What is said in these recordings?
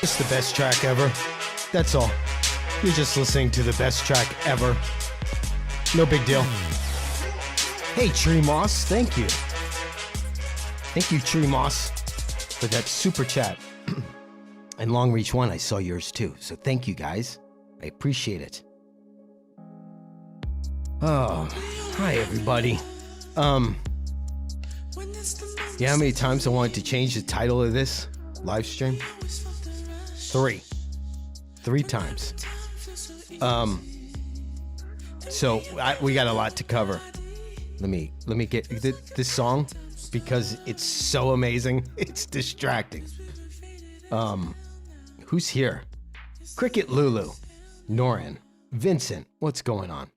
It's the best track ever. That's all. You're just listening to the best track ever. No big deal. Hey, Tree Moss, thank you. Thank you, Tree Moss, for that super chat. And Long Reach One, I saw yours too. So thank you, guys. I appreciate it. Oh, hi, everybody. Yeah, how many times I wanted to change the title of this live stream? Three times. So we got a lot to cover. Let me get this song because it's so amazing. It's distracting. Who's here? Cricket Lulu, Norin, Vincent. What's going on?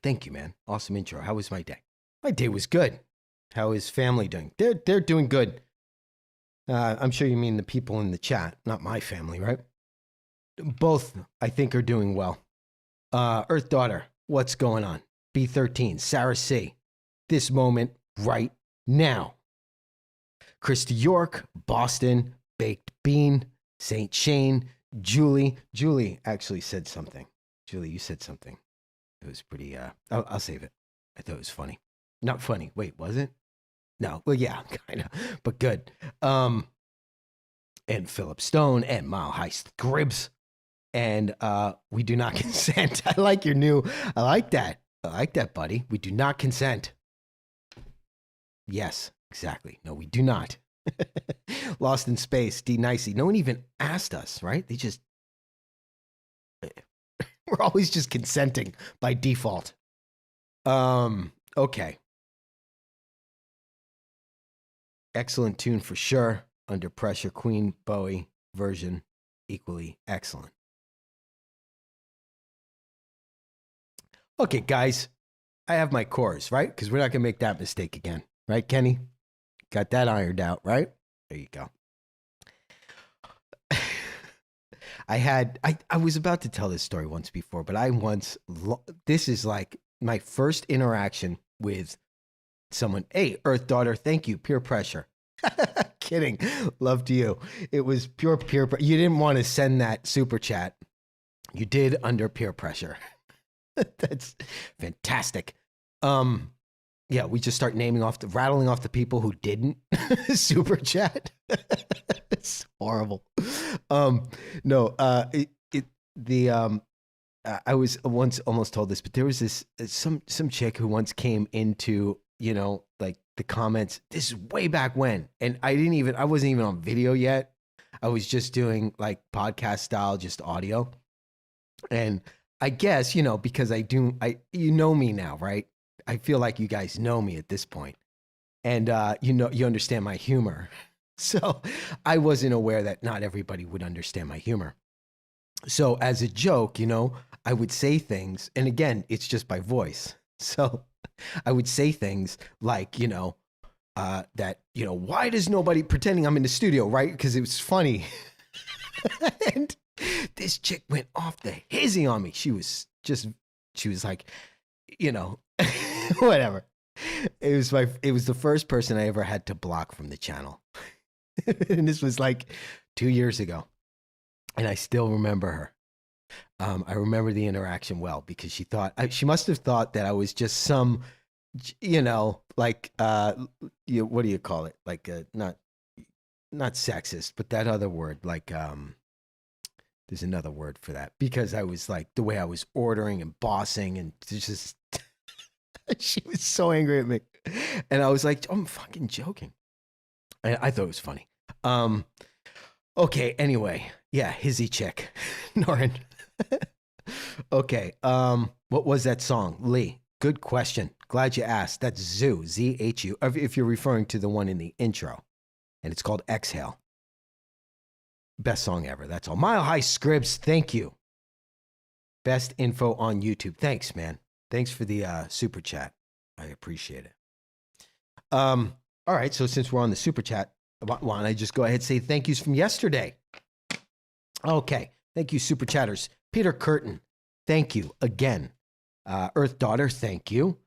Thank you, man. Awesome intro. How was my day? My day was good. How is family doing? They're doing good. I'm sure you mean the people in the chat, not my family, right? Both, I think, are doing well. Earth Daughter, what's going on? B13, Sarah C. This moment, right now. Krista York, Boston, Baked Bean, St. Shane, Julie. Julie actually said something. Julie, you said something. It was pretty, I'll save it. I thought it was funny. Not funny. Wait, was it? No. Well, yeah, kind of, but good. And Philip Stone and Mile High Scribs. And we do not consent. I like your new, I like that, buddy. We do not consent. Yes, exactly. No, we do not. Lost in Space, D Nicey. No one even asked us, right? They just, we're always just consenting by default. Okay. Excellent tune for sure. Under Pressure, Queen Bowie version, equally excellent. Okay, guys, I have my chorus, right? Because we're not going to make that mistake again. Right, Kenny? Got that ironed out, right? There you go. I was about to tell this story once before, but this is like my first interaction with someone. Hey, Earth Daughter, thank you. Peer pressure. Kidding. Love to you. It was pure peer pressure. You didn't want to send that super chat. You did under peer pressure. That's fantastic. Yeah, we just start rattling off the people who didn't super chat. It's horrible. No, I was once almost told this, but there was this some chick who once came into, like the comments. This is way back when, and I wasn't even on video yet. I was just doing like podcast style, just audio. And I guess, because you know me now, right? I feel like you guys know me at this point. And, you understand my humor. So I wasn't aware that not everybody would understand my humor. So as a joke, I would say things, and again, it's just by voice. So I would say things like, that, why does nobody pretending I'm in the studio, right? Because it was funny. And this chick went off the hizzy on me. She was like, whatever. It was the first person I ever had to block from the channel. And this was like 2 years ago. And I still remember her. I remember the interaction well because she must have thought that I was just some, like, what do you call it? Like, not sexist, but that other word, like, there's another word for that, because I was like, the way I was ordering and bossing, and just, she was so angry at me. And I was like, I'm fucking joking. I thought it was funny. Okay, anyway. Yeah, hizzy chick. Norin. Okay, what was that song? Lee, good question. Glad you asked. That's Zoo, Z-H-U, if you're referring to the one in the intro. And it's called Exhale. Best song ever, that's all. Mile High Scribs, thank you. Best info on YouTube. Thanks, man. Thanks for the super chat. I appreciate it. All right, so since we're on the super chat, why don't I just go ahead and say thank yous from yesterday? Okay, thank you, super chatters. Peter Curtin, thank you again. Earth Daughter, thank you.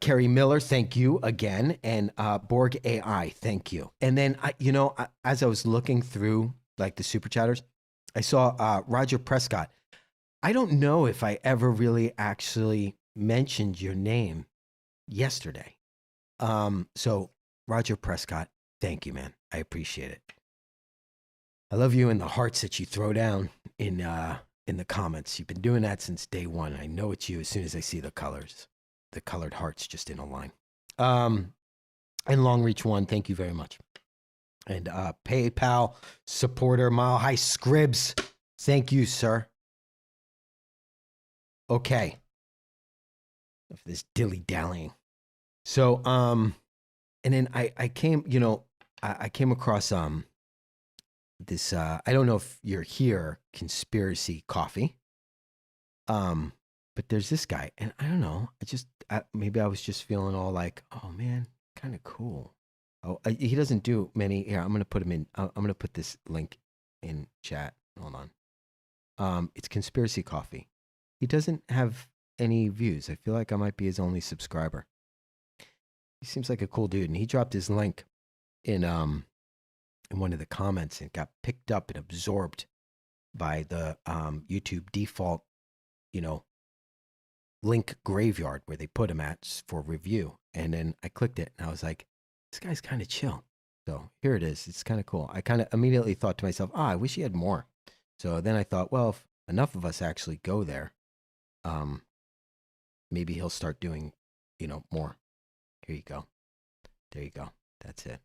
Carrie Miller, thank you again. And Borg AI, thank you. And then, as I was looking through like the super chatters. I saw Roger Prescott. I don't know if I ever really actually mentioned your name yesterday. So Roger Prescott, thank you, man. I appreciate it. I love you and the hearts that you throw down in the comments. You've been doing that since day one. I know it's you as soon as I see the colors, the colored hearts just in a line. And Long Reach One, thank you very much. And PayPal supporter Mile High Scribs, thank you, sir. Okay. For this dilly dallying. So and then I came, I came across this I don't know if you're here, Conspiracy Coffee. But there's this guy, and I don't know. Maybe I was just feeling all like, oh man, kind of cool. Oh, he doesn't do many. Here, I'm gonna put him in. I'm gonna put this link in chat. Hold on. It's Conspiracy Coffee. He doesn't have any views. I feel like I might be his only subscriber. He seems like a cool dude, and he dropped his link in one of the comments, and got picked up and absorbed by the YouTube default, link graveyard where they put him at for review. And then I clicked it, and I was like, this guy's kind of chill. So here it is. It's kind of cool. I kind of immediately thought to myself, I wish he had more. So then I thought, well, if enough of us actually go there, maybe he'll start doing, more. Here you go. There you go. That's it.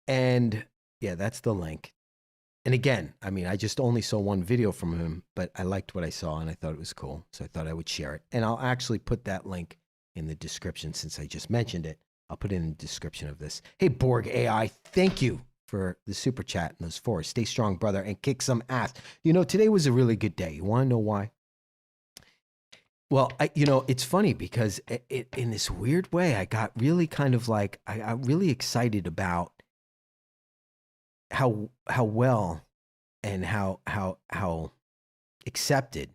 And yeah, that's the link. And again, I mean, I just only saw one video from him, but I liked what I saw and I thought it was cool. So I thought I would share it. And I'll actually put that link in the description since I just mentioned it. I'll put it in the description of this. Hey, Borg AI, thank you for the super chat and those fours. Stay strong, brother, and kick some ass. Today was a really good day. You want to know why? Well, it's funny because in this weird way, I got really kind of like, I got really excited about how well and how accepted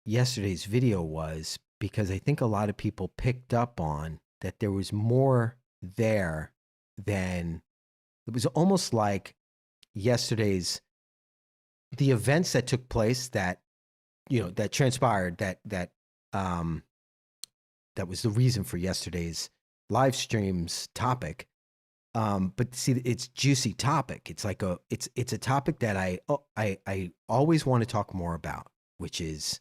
yesterday's video was, because I think a lot of people picked up on that there was more there than it was. Almost like the events that took place that that transpired that was the reason for yesterday's live stream's topic. But see, it's juicy topic. It's like it's a topic that I always want to talk more about, which is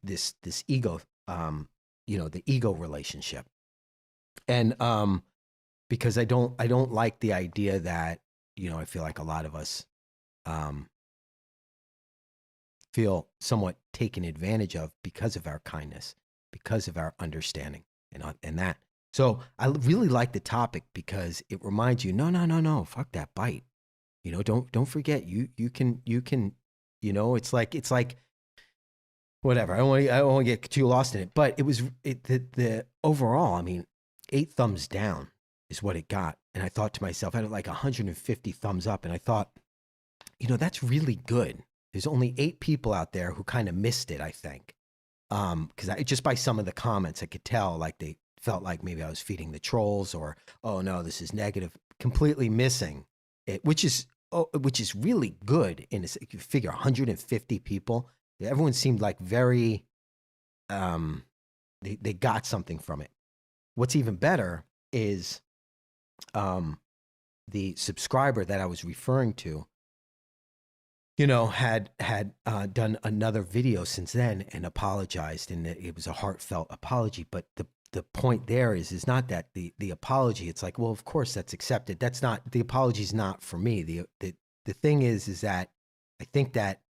this ego, the ego relationship. And because I don't like the idea that, I feel like a lot of us feel somewhat taken advantage of because of our kindness, because of our understanding and that. So I really like the topic because it reminds you, no, fuck that bite. Don't forget you can, it's like whatever. I don't want to get too lost in it, but it was the overall, I mean, 8 thumbs down is what it got. And I thought to myself, I had like 150 thumbs up, and I thought, that's really good. There's only 8 people out there who kind of missed it, I think. Because just by some of the comments, I could tell like they felt like maybe I was feeding the trolls, or, oh no, this is negative, completely missing it, which is really good. If you figure 150 people, everyone seemed like very, they got something from it. What's even better is the subscriber that I was referring to, had done another video since then and apologized, and it was a heartfelt apology. But the point there is not that the apology, it's like, well, of course that's accepted. That's not, the apology is not for me. The thing is that I think that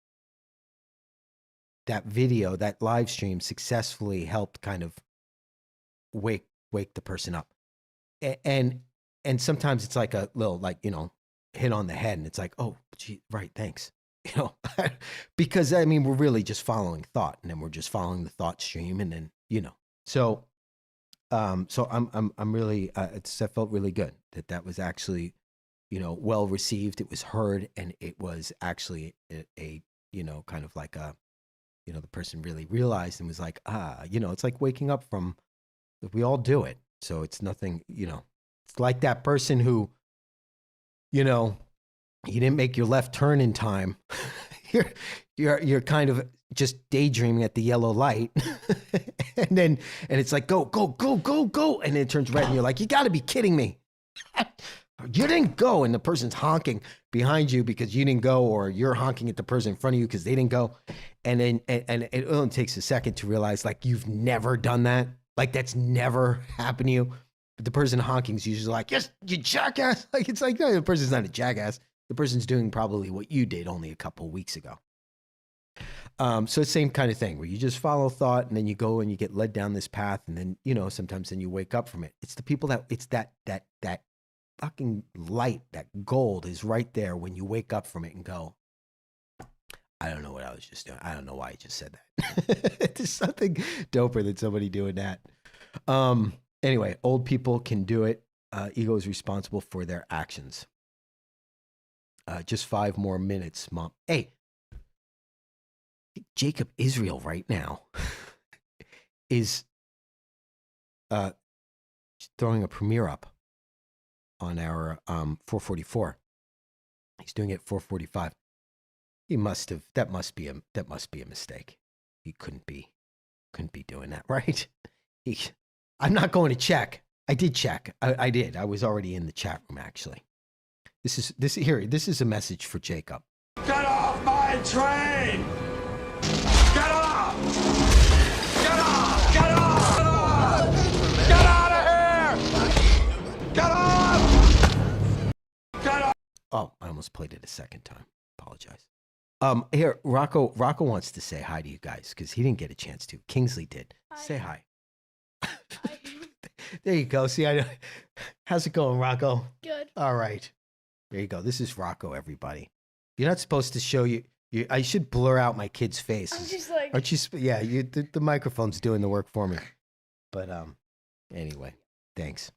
video, that live stream successfully helped kind of wake the person up. And sometimes it's like a little, like, hit on the head, and it's like, oh, gee, right, thanks. Because I mean, we're really just following thought, and then we're just following the thought stream, and then, so I'm really, that felt really good that was actually, well received. It was heard, and it was actually a kind of like a, the person really realized and was like, it's like waking up from, we all do it. So it's nothing, it's like that person who, You didn't make your left turn in time. You're kind of just daydreaming at the yellow light. and it's like, go, go, go, go, go. And then it turns red and you're like, you got to be kidding me. You didn't go. And the person's honking behind you because you didn't go, or you're honking at the person in front of you because they didn't go. And then and it only takes a second to realize, like, you've never done that. Like, that's never happened to you. But the person honking is usually like, yes, you jackass. Like, it's like, no, the person's not a jackass. The person's doing probably what you did only a couple of weeks ago. So it's the same kind of thing where you just follow thought and then you go and you get led down this path. And then, you know, sometimes then you wake up from it. It's the people that, it's that fucking light, that gold is right there when you wake up from it and go, I don't know what I was just doing. I don't know why I just said that. There's something doper than somebody doing that. Anyway, old people can do it. Ego is responsible for their actions. Just 5 more minutes, Mom. Hey, Jacob Israel right now is throwing a premiere up on our 444. He's doing it 445. He must have. That must be a mistake. He couldn't be doing that, right? I'm not going to check. I did check. I did. I was already in the chat room, actually. This is a message for Jacob. Get off my train! Get off! Get off! Get off! Get off! Get out of here! Get off! Get off! Oh, I almost played it a second time. Apologize. Here, Rocco wants to say hi to you guys because he didn't get a chance to. Kingsley did. Hi. Say hi. Hi. There you go. See, how's it going, Rocco? Good. All right. There you go. This is Rocco, everybody. You're not supposed to show you. I should blur out my kid's face. I'm just like. Aren't you? Yeah, the microphone's doing the work for me. But anyway, thanks.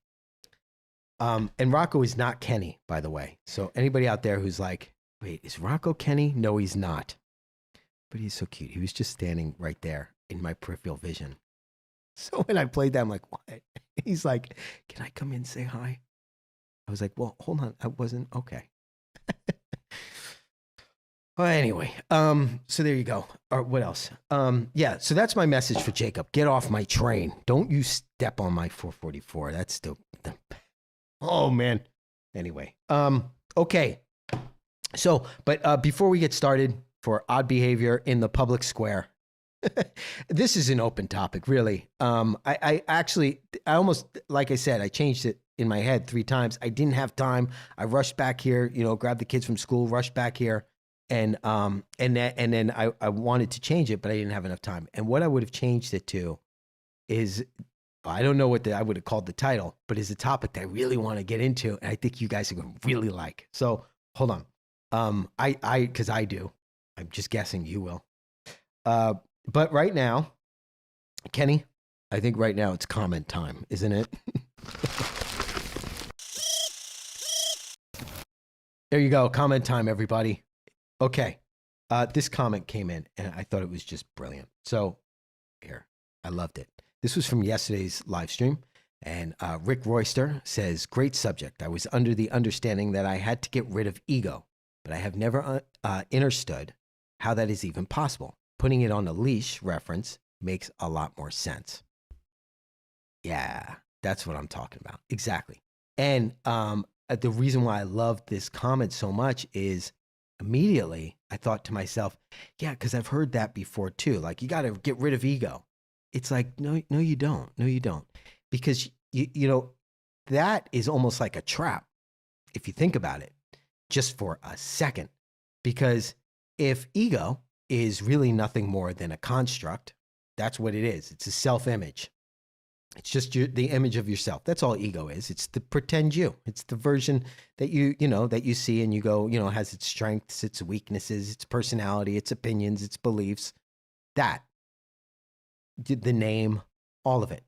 And Rocco is not Kenny, by the way. So anybody out there who's like, wait, is Rocco Kenny? No, he's not. But he's so cute. He was just standing right there in my peripheral vision. So when I played that, I'm like, what? He's like, can I come in and say hi? I was like, well, hold on. I wasn't. Okay. Well, anyway, so there you go. Or what else? Yeah, so that's my message for Jacob. Get off my train. Don't you step on my 444. That's still, oh man. Anyway, okay. So, but before we get started for odd behavior in the public square, this is an open topic, really. I actually, almost, like I said, I changed it in my head 3 times. I didn't have time. I rushed back here, grabbed the kids from school, rushed back here. And then I wanted to change it, but I didn't have enough time. And what I would have changed it to is, I don't know what I would have called the title, but it's a topic that I really want to get into, and I think you guys are going to really like. So hold on, because I do. I'm just guessing you will. But right now, Kenny, I think right now it's comment time, isn't it? There you go, comment time, everybody. Okay, this comment came in, and I thought it was just brilliant. So here, I loved it. This was from yesterday's live stream, and Rick Royster says, great subject. I was under the understanding that I had to get rid of ego, but I have never understood how that is even possible. Putting it on a leash reference makes a lot more sense. Yeah, that's what I'm talking about. Exactly. And the reason why I love this comment so much is, immediately I thought to myself, yeah, because I've heard that before too. Like, you got to get rid of ego. It's like, no, you don't. No, you don't. Because, that is almost like a trap, if you think about it, just for a second. Because if ego is really nothing more than a construct, that's what it is. It's a self-image. It's just the image of yourself. That's all ego is. It's the pretend you. It's the version that that you see and you go, has its strengths, its weaknesses, its personality, its opinions, its beliefs. That, the name, all of it.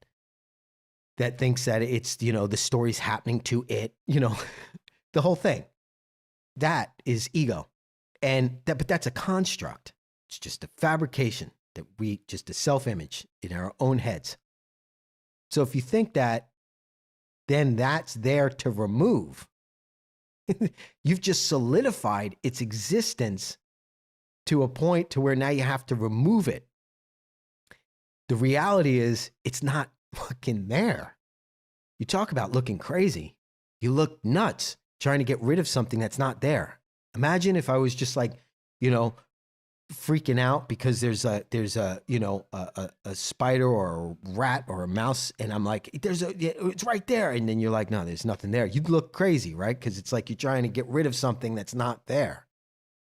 That thinks that it's, the story's happening to it, the whole thing. That is ego. But that's a construct. It's just a fabrication that just a self-image in our own heads. So if you think that, then that's there to remove. You've just solidified its existence to a point to where now you have to remove it. The reality is it's not fucking there. You talk about looking crazy. You look nuts trying to get rid of something that's not there. Imagine if I was just like, you know, freaking out because there's a spider or a rat or a mouse, and I'm like, it's right there, and then you're like, no, there's nothing there. You'd look crazy, right? Because it's like you're trying to get rid of something that's not there.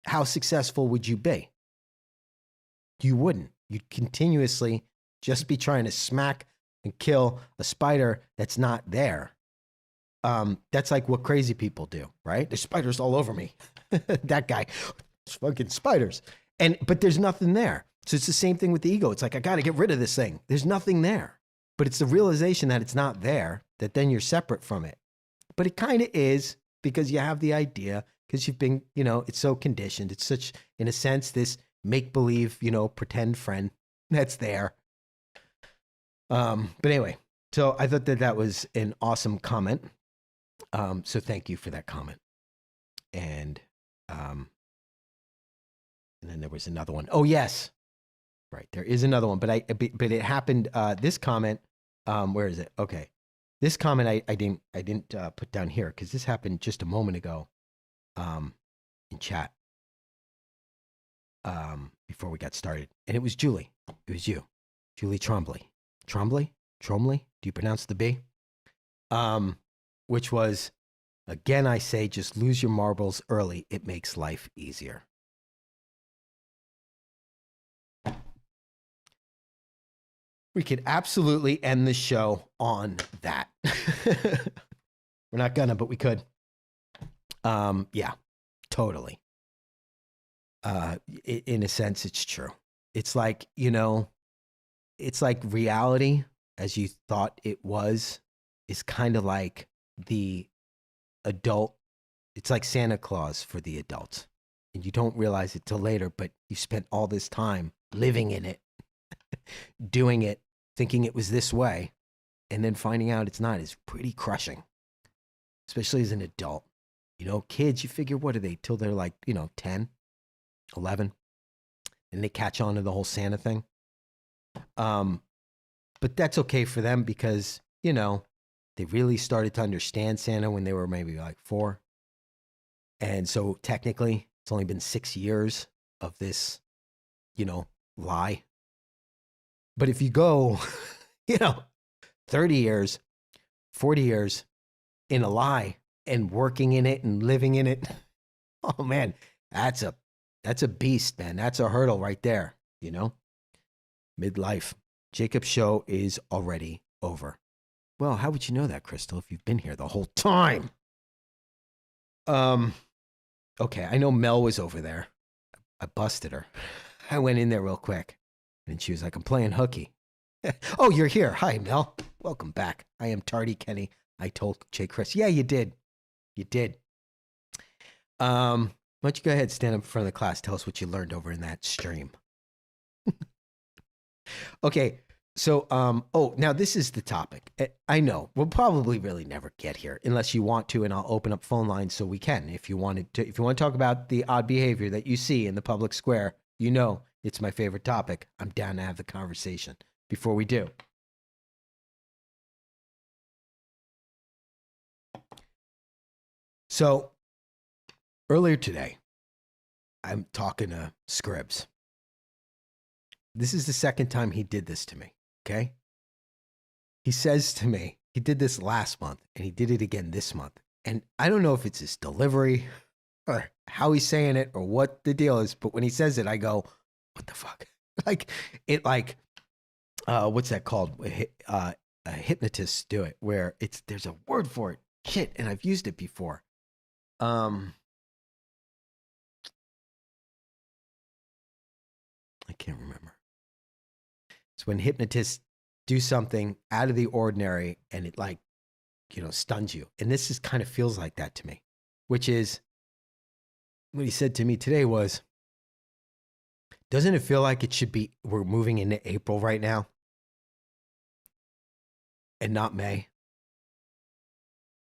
How successful would you be? You wouldn't. You'd continuously just be trying to smack and kill a spider that's not there. That's like what crazy people do, right? There's spiders all over me. That guy, it's fucking spiders. But there's nothing there. So it's the same thing with the ego. It's like, I got to get rid of this thing. There's nothing there. But it's the realization that it's not there, that then you're separate from it. But it kind of is, because you have the idea, because you've been, it's so conditioned. It's such, in a sense, this make-believe, pretend friend that's there. But anyway, so I thought that was an awesome comment. So thank you for that comment. And then there was another one. Oh, yes. Right. There is another one, but it happened, this comment, where is it? Okay. This comment I didn't put down here because this happened just a moment ago, in chat, before we got started. And it was Julie. It was you, Julie Trombley. Trombley? Do you pronounce the B? Which was, again, I say, just lose your marbles early. It makes life easier. We could absolutely end the show on that. We're not gonna, but we could. Yeah, totally. In a sense, it's true. It's like, it's like reality as you thought it was is kind of like the adult. It's like Santa Claus for the adults. And you don't realize it till later, but you spent all this time living in it, doing it, thinking it was this way, and then finding out it's not is pretty crushing, especially as an adult. Kids, you figure, what are they till they're like, 10, 11, and they catch on to the whole Santa thing. But that's okay for them because, they really started to understand Santa when they were maybe like 4. And so technically it's only been 6 years of this, lie. But if you go, 30 years, 40 years in a lie and working in it and living in it, oh man, that's a beast, man. That's a hurdle right there, Midlife. Jacob's show is already over. Well, how would you know that, Crystal, if you've been here the whole time? Okay, I know Mel was over there. I busted her. I went in there real quick. And she was like, I'm playing hooky. Oh, you're here. Hi, Mel. Welcome back. I am Tardy Kenny. I told Jay Kris. Yeah, you did. You did. Why don't you go ahead, stand up in front of the class. Tell us what you learned over in that stream. Okay. So, now this is the topic. I know we'll probably really never get here unless you want to, and I'll open up phone lines so we can. If you want to talk about the odd behavior that you see in the public square, it's my favorite topic. I'm down to have the conversation. Before we do, so earlier today, I'm talking to Scribs. This is the second time he did this to me. Okay. He says to me, he did this last month and he did it again this month. And I don't know if it's his delivery or how he's saying it or what the deal is. But when he says it, I go, what the fuck? What's that called? Hypnotists do it where there's a word for it. Shit. And I've used it before. I can't remember. It's when hypnotists do something out of the ordinary and it stuns you. And this kind of feels like that to me, which is what he said to me today was, doesn't it feel like we're moving into April right now and not May?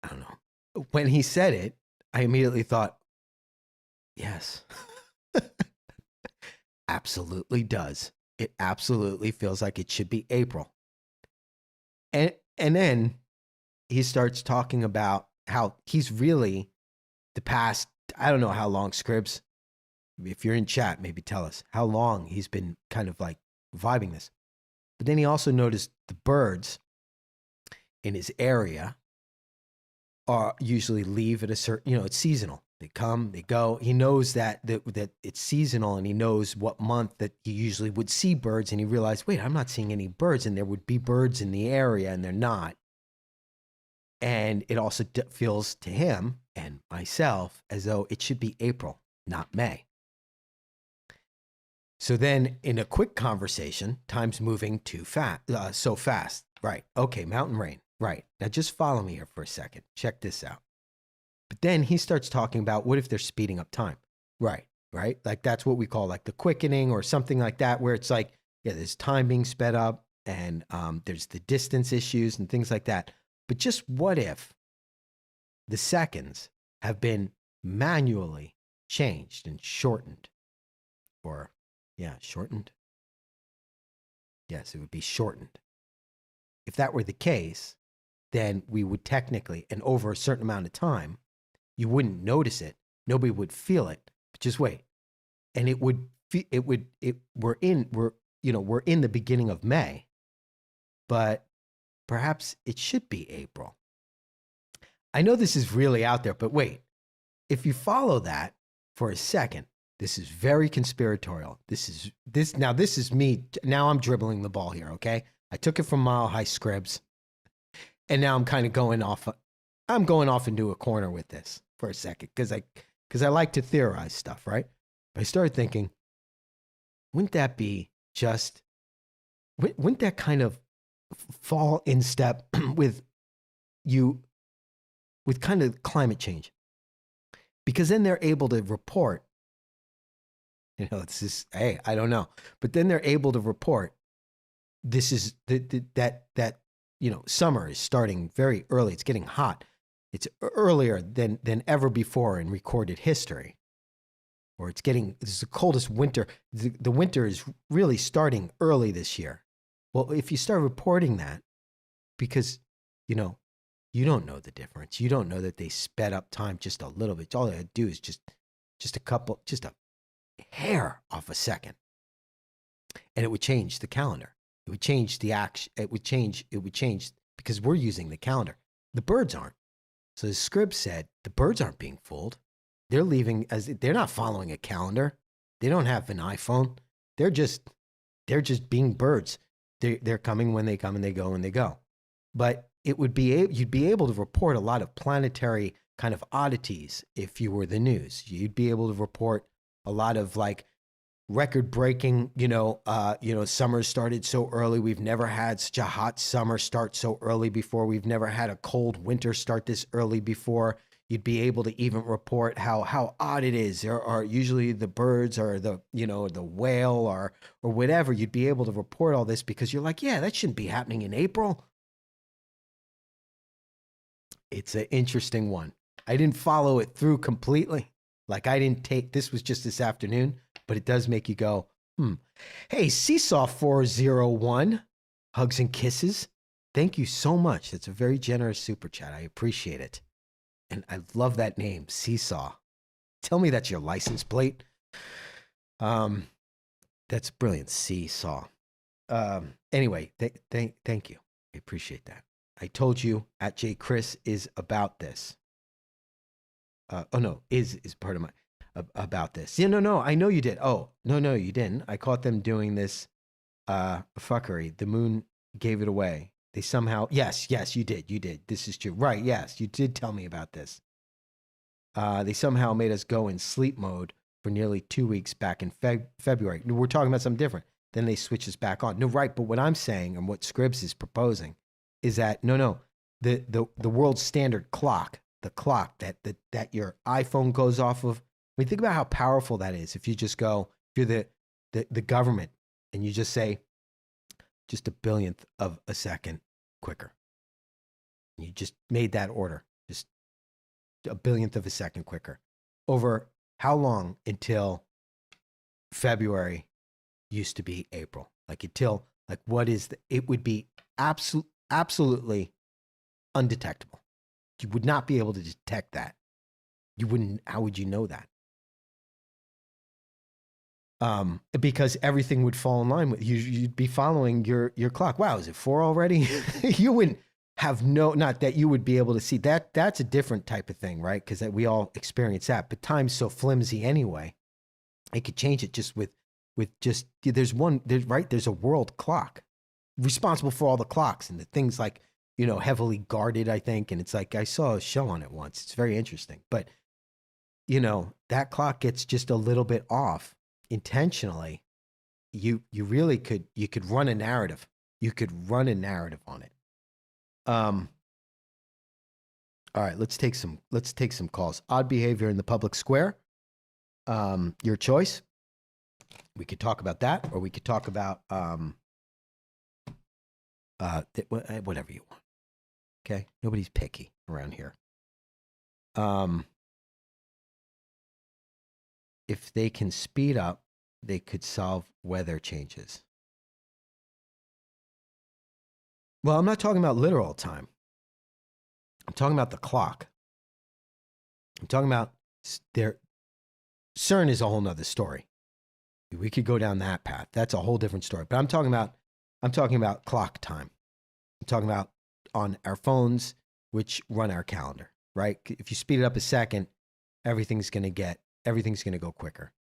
I don't know. When he said it, I immediately thought, yes, absolutely does. It absolutely feels like it should be April. And then he starts talking about how he's really the past, I don't know how long, Scribs, if you're in chat, maybe tell us how long he's been kind of like vibing this. But then he also noticed the birds in his area are usually leave at a certain, it's seasonal. They come, they go. He knows that it's seasonal, and he knows what month that he usually would see birds. And he realized, wait, I'm not seeing any birds, and there would be birds in the area, and they're not. And it also feels to him and myself as though it should be April, not May. So then in a quick conversation, time's moving too fast, so fast. Right. Okay, mountain rain. Right. Now just follow me here for a second. Check this out. But then he starts talking about what if they're speeding up time? Right. Right. Like that's what we call like the quickening or something like that, where it's like, yeah, there's time being sped up and there's the distance issues and things like that. But just what if the seconds have been manually changed and shortened? Or, yeah, shortened? Yes, it would be shortened. If that were the case, then we would technically, and over a certain amount of time, you wouldn't notice it. Nobody would feel it. But just wait. And we're in the beginning of May, but perhaps it should be April. I know this is really out there, but wait. If you follow that for a second, this is very conspiratorial. This is me. Now I'm dribbling the ball here, okay? I took it from Mile High Scribs, and now I'm kind of going off. I'm going off into a corner with this for a second because I like to theorize stuff, right? But I started thinking, wouldn't that kind of fall in step with kind of climate change? Because then they're able to report, it's just, hey, I don't know. But then they're able to report this is that summer is starting very early. It's getting hot. It's earlier than ever before in recorded history. Or this is the coldest winter. The winter is really starting early this year. Well, if you start reporting that, because, you don't know the difference. You don't know that they sped up time just a little bit. All they had to do is just a hair off a second. And it would change the calendar. It would change the action. It would change because we're using the calendar. The birds aren't. So as Scribs said, the birds aren't being fooled. They're leaving they're not following a calendar. They don't have an iPhone. They're just being birds. They're coming when they come, and they go when they go. But you'd be able to report a lot of planetary kind of oddities if you were the news. You'd be able to report a lot of like record-breaking, summer started so early. We've never had such a hot summer start so early before. We've never had a cold winter start this early before. You'd be able to even report how odd it is. There are usually the birds or the whale or whatever. You'd be able to report all this because you're like, yeah, that shouldn't be happening in April. It's an interesting one. I didn't follow it through completely. Like this was just this afternoon, but it does make you go, Hey, Seesaw 401, hugs and kisses. Thank you so much. It's a very generous super chat. I appreciate it. And I love that name, Seesaw. Tell me that's your license plate. That's brilliant, Seesaw. Anyway, thank you. I appreciate that. I told you at Kris is about this. Is part of my about this. Yeah, no, I know you did. Oh, no, you didn't. I caught them doing this fuckery. The moon gave it away. They somehow, yes, you did. This is true. Right, yes, you did tell me about this. They somehow made us go in sleep mode for nearly 2 weeks back in February. We're talking about something different. Then they switch us back on. No, right, but what I'm saying and what Scribs is proposing is that, the world standard clock, the clock that your iPhone goes off of. I mean, think about how powerful that is. If you just go, if you're the government and you just say, just a billionth of a second quicker. You just made that order. Just a billionth of a second quicker. Over how long until February used to be April? Like until, like, what is it would be absolutely undetectable. You would not be able to detect that. You wouldn't, how would you know that? Because everything would fall in line with you. You'd be following your clock. Wow, is it 4 already? You wouldn't have not that you would be able to see that. That's a different type of thing, right? Because we all experience that. But time's so flimsy anyway. It could change it just with just there's a world clock responsible for all the clocks and the things like, you know, heavily guarded, I think. And it's like I saw a show on it once. It's very interesting, but you know that clock gets just a little bit off intentionally. You really could run a narrative. You could run a narrative on it. All right, let's take some calls. Odd behavior in the public square. Your choice. We could talk about that, or we could talk about whatever you want. Okay, nobody's picky around here. If they can speed up, they could solve weather changes. Well, I'm not talking about literal time. I'm talking about the clock. I'm talking about CERN is a whole nother story. We could go down that path. That's a whole different story. But I'm talking about clock time. I'm talking about on our phones, which run our calendar, right? If you speed it up a second, everything's going to go quicker.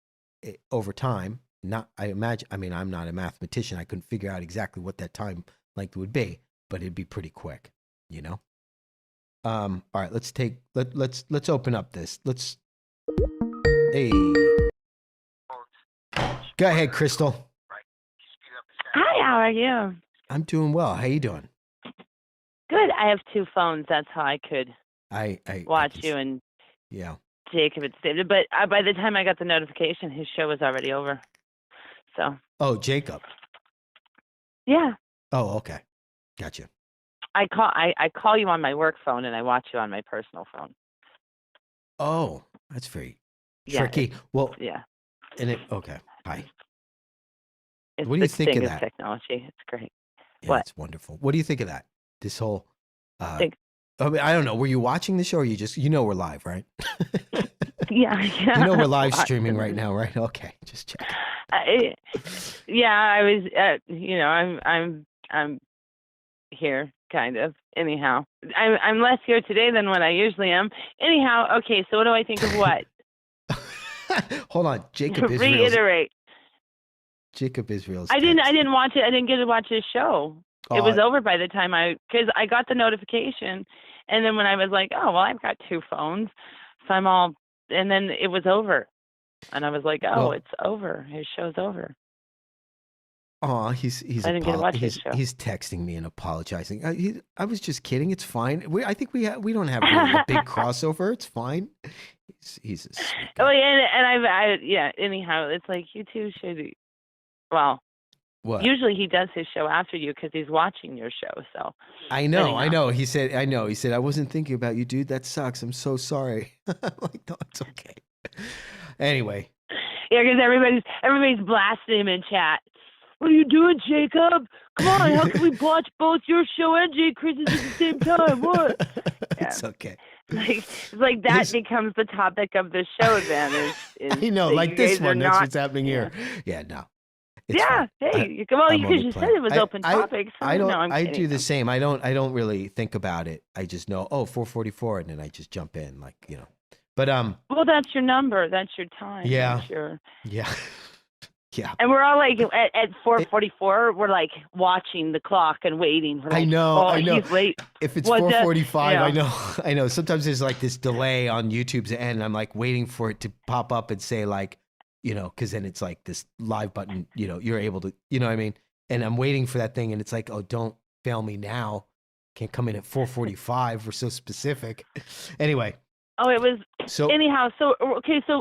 Over time, I'm not a mathematician. I couldn't figure out exactly what that time length would be, but it'd be pretty quick, you know? All right, let's open up this. Hey. Go ahead, Crystal. Hi, how are you? I'm doing well. How you doing? Good. I have 2 phones. That's how I could watch you and yeah. Jacob had saved it. But by the time I got the notification, his show was already over. So. Oh, Jacob. Yeah. Oh, okay. Gotcha. I call you on my work phone and I watch you on my personal phone. Oh, that's very tricky. Well, yeah. And okay. Hi. It's what do you think of that? Technology. It's great. Yeah, What? it's wonderful. What do you think of that? This whole. I don't know. Were you watching the show, or we're live, right? Yeah. You know we're live streaming right now, right? Okay, just check. I was. I'm here, kind of. Anyhow, I'm less here today than what I usually am. Anyhow, okay. So what do I think of what? Hold on, Jacob Israel's. Reiterate. Jacob Israel's. I didn't watch it. I didn't get to watch his show. It was over by the time because I got the notification, and then when I was like, oh well, I've got 2 phones, so and then it was over, and I was like, oh, it's over. His show's over. Oh, he's I didn't get to watch his show. He's texting me and apologizing. I was just kidding. It's fine. I think we don't have really a big crossover. It's fine. He's a sweet guy. Oh yeah, and anyhow, it's like you 2 should. Well, what? Usually he does his show after you because he's watching your show. So I know. He said, I wasn't thinking about you, dude. That sucks. I'm so sorry. I'm like, no, it's okay. Anyway. Yeah, because everybody's blasting him in chat. What are you doing, Jacob? Come on, how can we watch both your show and Jay Kris's at the same time? What? Yeah. It's okay. Like that becomes the topic of the show then. I know, like this one. That's what's happening here. Yeah, no. Fine. Hey, because you said it was open topic. So I do the same. I don't really think about it. I just know, 4:44, and then I just jump in, like, you know. But well, that's your number. That's your time. Yeah. Yeah. Yeah. And we're all like at 4:44, we're like watching the clock and waiting. We're like, I know. He's late. If it's 4:45, I know. Sometimes there's like this delay on YouTube's end, and I'm like waiting for it to pop up and say like, you know, because then it's like this live button, you know, you're able to, you know what I mean? And I'm waiting for that thing, and it's like, oh, don't fail me now. Can't come in at 4:45. We're so specific. Anyway. Oh, it was. Anyhow, so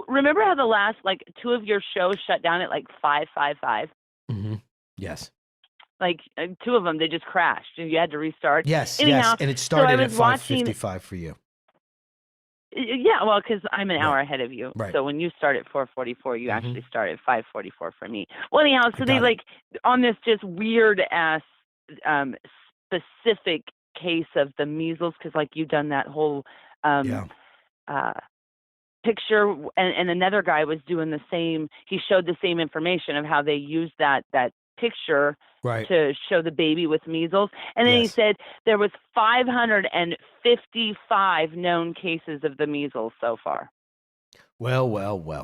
remember how the last 2 of your shows shut down at 5:55? Mm-hmm. Yes. Like 2 of them, they just crashed and you had to restart. Yes. Anyhow, yes, and it started at 5:55 for you. Yeah, well, because I'm an hour ahead of you. Right. So when you start at 4:44, you actually start at 5:44 for me. Well, anyhow, so they like on this just weird ass specific case of the measles, because like you've done that whole picture, and another guy was doing the same. He showed the same information of how they used that picture to show the baby with measles, and then he said there was 555 known cases of the measles so far. Well.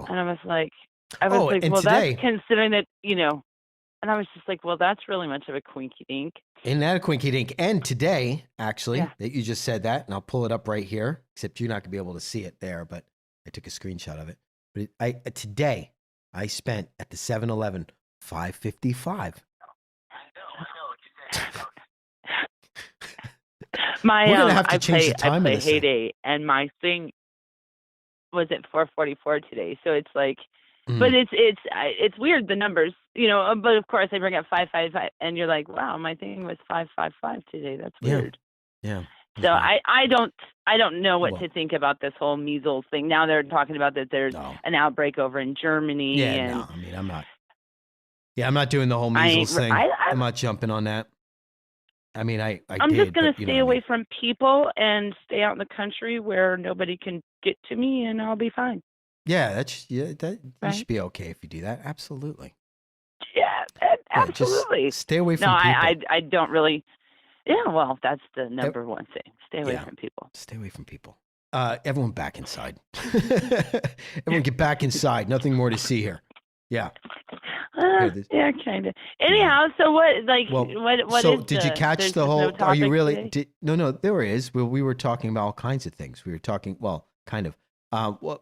And I was like, well, today, that's considering that, and I was just like, well, that's really much of a quinky dink. Isn't that a quinky dink? And today, actually, that you just said that, and I'll pull it up right here, except you're not going to be able to see it there, but I took a screenshot of it. But today, I spent at the 7-Eleven $5.55. We're gonna have to change the time. I play Heyday, and my thing was at 4:44 today. So it's like, but it's weird, the numbers, But of course, I bring up 555, and you're like, wow, my thing was 555 today. That's weird. Yeah. So I don't know what to think about this whole measles thing. Now they're talking about that there's an outbreak over in Germany. Yeah, I mean, I'm not. Yeah, I'm not doing the whole measles thing. I'm not jumping on that. I mean, I'm just going to stay away from people and stay out in the country where nobody can get to me, and I'll be fine. Yeah, you should be okay if you do that. Absolutely. Yeah, absolutely. Just stay away from people. No, I don't really. Yeah, well, that's the number one thing. Stay away from people. Stay away from people. Everyone back inside. Everyone get back inside. Nothing more to see here. Yeah. Yeah, kind of. Anyhow, so what? Like, what? So, is did you catch the whole? No, are you really? No. There is. Well, we were talking about all kinds of things. We were talking. Well, kind of.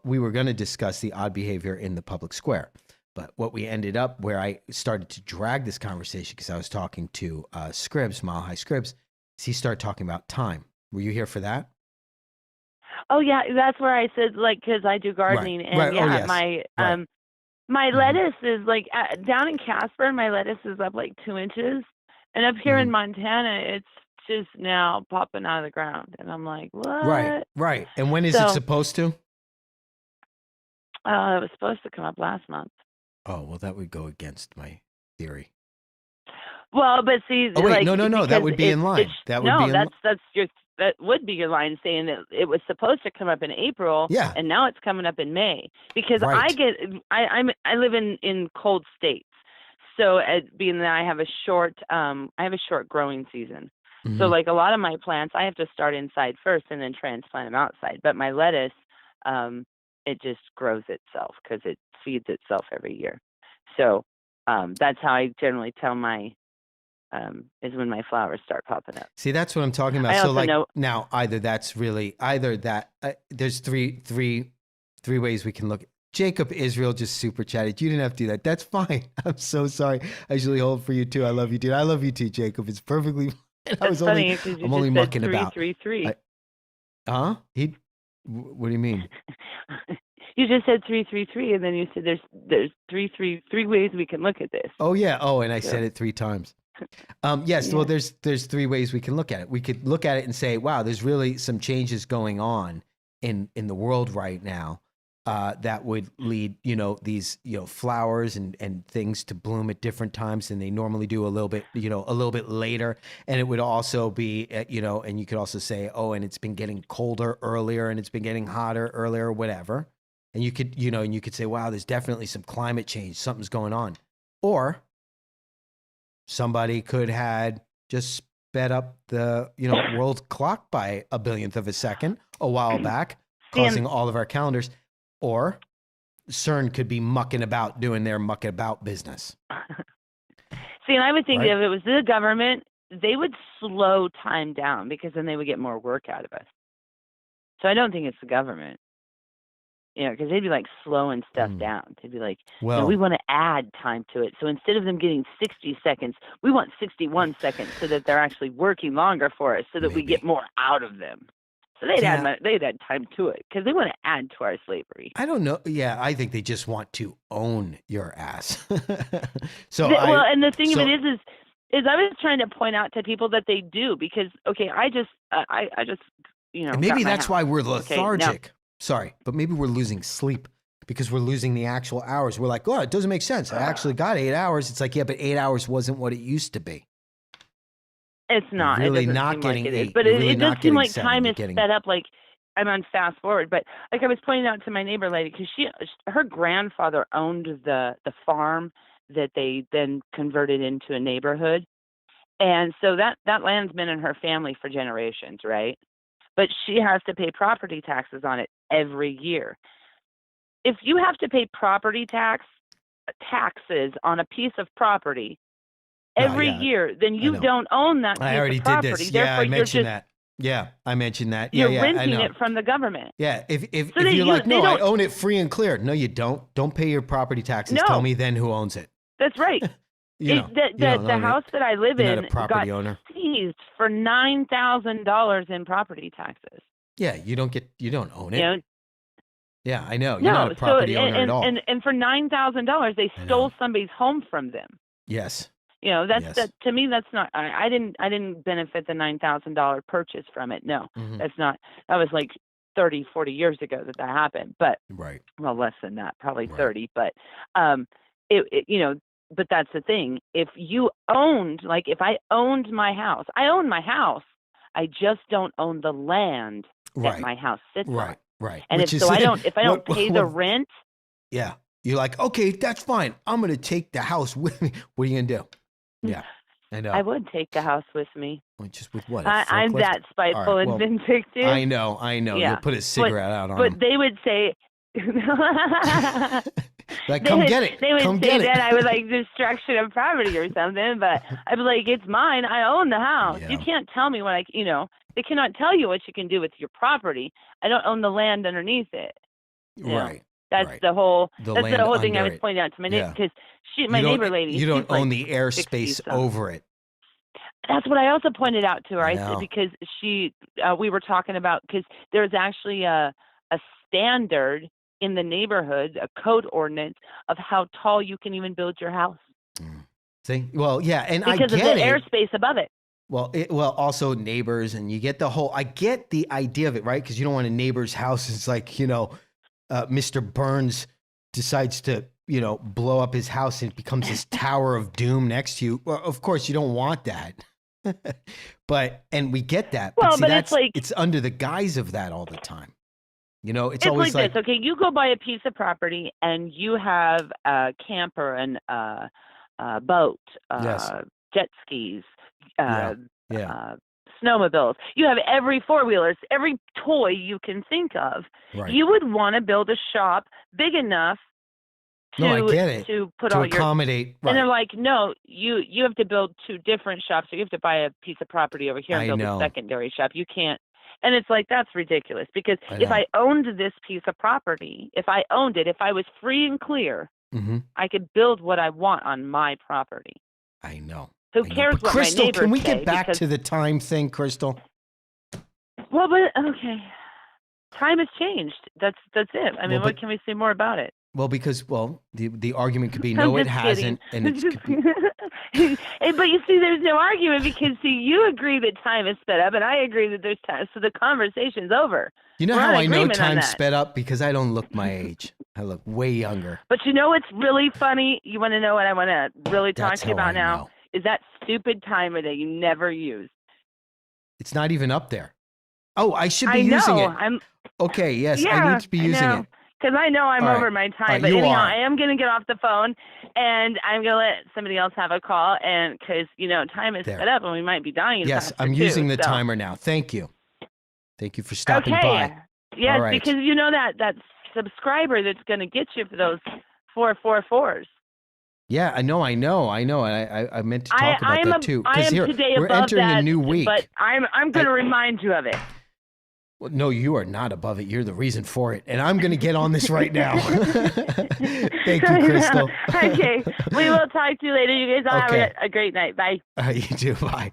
We were going to discuss the odd behavior in the public square, but what we ended up where I started to drag this conversation because I was talking to Scribs, Mile High Scribs. He started talking about time. Were you here for that? Oh yeah, that's where I said because I do gardening and my lettuce is down in Casper, my lettuce is up 2 inches, and up here in Montana, it's just now popping out of the ground, and I'm like, what? Right. And when is it supposed to? It was supposed to come up last month. Oh well, that would go against my theory. Well, but see, no, that would be in line. That would be your line saying that it was supposed to come up in April, and now it's coming up in May because I live in cold states, so being that I have a short growing season, so a lot of my plants I have to start inside first and then transplant them outside. But my lettuce, it just grows itself because it feeds itself every year. So that's how I generally tell my. Is when my flowers start popping up. See, that's what I'm talking about. Now, there's three ways we can look. Jacob Israel just super chatted. You didn't have to do that. That's fine. I'm so sorry. I usually hold for you too. I love you, dude. I love you too, Jacob. It's perfectly. I'm only mucking about. 333. Huh? What do you mean? You just said 333, and then you said there's three ways we can look at this. Oh yeah. Oh, and I said it 3 times. Yes. Well, there's 3 ways we can look at it. We could look at it and say, wow, there's really some changes going on in the world right now that would lead, these, flowers and things to bloom at different times than they normally do a little bit later. And it would also be, and you could also say, oh, and it's been getting colder earlier and it's been getting hotter earlier, whatever. And you could say, wow, there's definitely some climate change. Something's going on. Or somebody could had just sped up the world clock by a billionth of a second a while back, causing all of our calendars. Or CERN could be mucking about doing their mucking about business. See, and I would think if it was the government, they would slow time down because then they would get more work out of us. So I don't think it's the government. Because they'd be slowing stuff down. They'd be like, we want to add time to it. So instead of them getting 60 seconds, we want 61 seconds so that they're actually working longer for us so that we get more out of them. So they'd add time to it because they want to add to our slavery. I don't know. Yeah, I think they just want to own your ass. And the thing of it is I was trying to point out to people that they do because, I just and maybe that's why we're lethargic. sorry, but maybe we're losing sleep because we're losing the actual hours. We're like, oh, it doesn't make sense. I actually got 8 hours. It's like, yeah, but 8 hours wasn't what it used to be. It's not. You're really it doesn't not seem getting like it is. 8. But You're it, really it not does seem getting like 7. time You're is getting... sped up. Like I'm on fast forward, but like I was pointing out to my neighbor lady because her grandfather owned the farm that they then converted into a neighborhood, and so that land's been in her family for generations, right? But she has to pay property taxes on it every year. If you have to pay property taxes on a piece of property every year, then you don't own that piece I already of property. did this. Therefore, Yeah, I mentioned that. Yeah, I mentioned that. You're Yeah, renting I know. it from the government. Yeah, if you're like, no, I own it free and clear. No, you don't. Don't pay your property taxes. No. Tell me then who owns it. That's right. The house that I live in got seized for $9,000 in property taxes. Yeah, you don't own it. You know, yeah, I know. You're not a property owner at all. And for $9,000, they stole somebody's home from them. Yes. You know, that to me, that's not. I didn't benefit the $9,000 purchase from it. No, that's not. That was like 30, 40 years ago that happened. But well, less than that, probably 30. But but that's the thing. If you owned, like, if I owned my house, I own my house. I just don't own the land that my house sits on. Right. And if I don't pay the rent. Yeah. You're like, okay, that's fine. I'm going to take the house with me. What are you going to do? Yeah. I know. I would take the house with me. Just with what? I'm that spiteful and vindictive. I know. Yeah. You'll put a cigarette out on But him. they would say, like, come get it. They would come say get that it. I was like destruction of property or something, but I'd be like, it's mine. I own the house. Yeah. You can't tell me what they cannot tell you what you can do with your property. I don't own the land underneath it. Right. That's the whole. The that's the whole thing I was it. pointing out to my neighbor because my neighbor lady. You don't own like the airspace over it. That's what I also pointed out to her. I know. said because we were talking about because there's actually a standard in the neighborhood, a code ordinance of how tall you can even build your house. See, well, yeah, and because I get of the airspace above it. Well, also neighbors, and you get the whole. I get the idea of it, right? Because you don't want a neighbor's house. It's like Mr. Burns decides to blow up his house and it becomes this tower of doom next to you. Well, of course, you don't want that. And we get that. Well, but see, it's under the guise of that all the time. It's always always like this. Okay, you go buy a piece of property and you have a camper and a boat, jet skis, snowmobiles. You have every four-wheelers, every toy you can think of. Right. You would want to build a shop big enough to put all accommodate. Your, and they're like, no, you have to build two different shops. So you have to buy a piece of property over here and build a secondary shop. You can't. And it's like, that's ridiculous because if I owned this piece of property, if I owned it, if I was free and clear, I could build what I want on my property. I know. Who cares what Crystal, my neighbors can we say? get back to the time thing, Crystal? Well, but okay. Time has changed. That's it. I mean, what can we say more about it? Well, because the argument could be no, it hasn't, and it's. But you see, there's no argument because you agree that time is sped up, and I agree that there's time. So the conversation's over. You know how I know time's sped up? Because I don't look my age. I look way younger. But you know what's really funny? You want to know what I want to really talk to you about now? Is that stupid timer that you never use. It's not even up there. Oh, I should be using it. Okay, yes, I need to be using it. Because I know I'm over my time. But anyhow, I am going to get off the phone, and I'm going to let somebody else have a call. And because, time is set up, and we might be dying. Yes, I'm using the timer now. Thank you. Thank you for stopping by. Yes, because that subscriber that's going to get you for those 444s. Yeah, I know. And I meant to talk about that too. I am today we're above entering that, a new week. But I'm going to remind you of it. Well, no, you are not above it. You're the reason for it. And I'm going to get on this right now. Thank you, Crystal. Okay. We will talk to you later. You guys all have a great night. Bye. You too. Bye.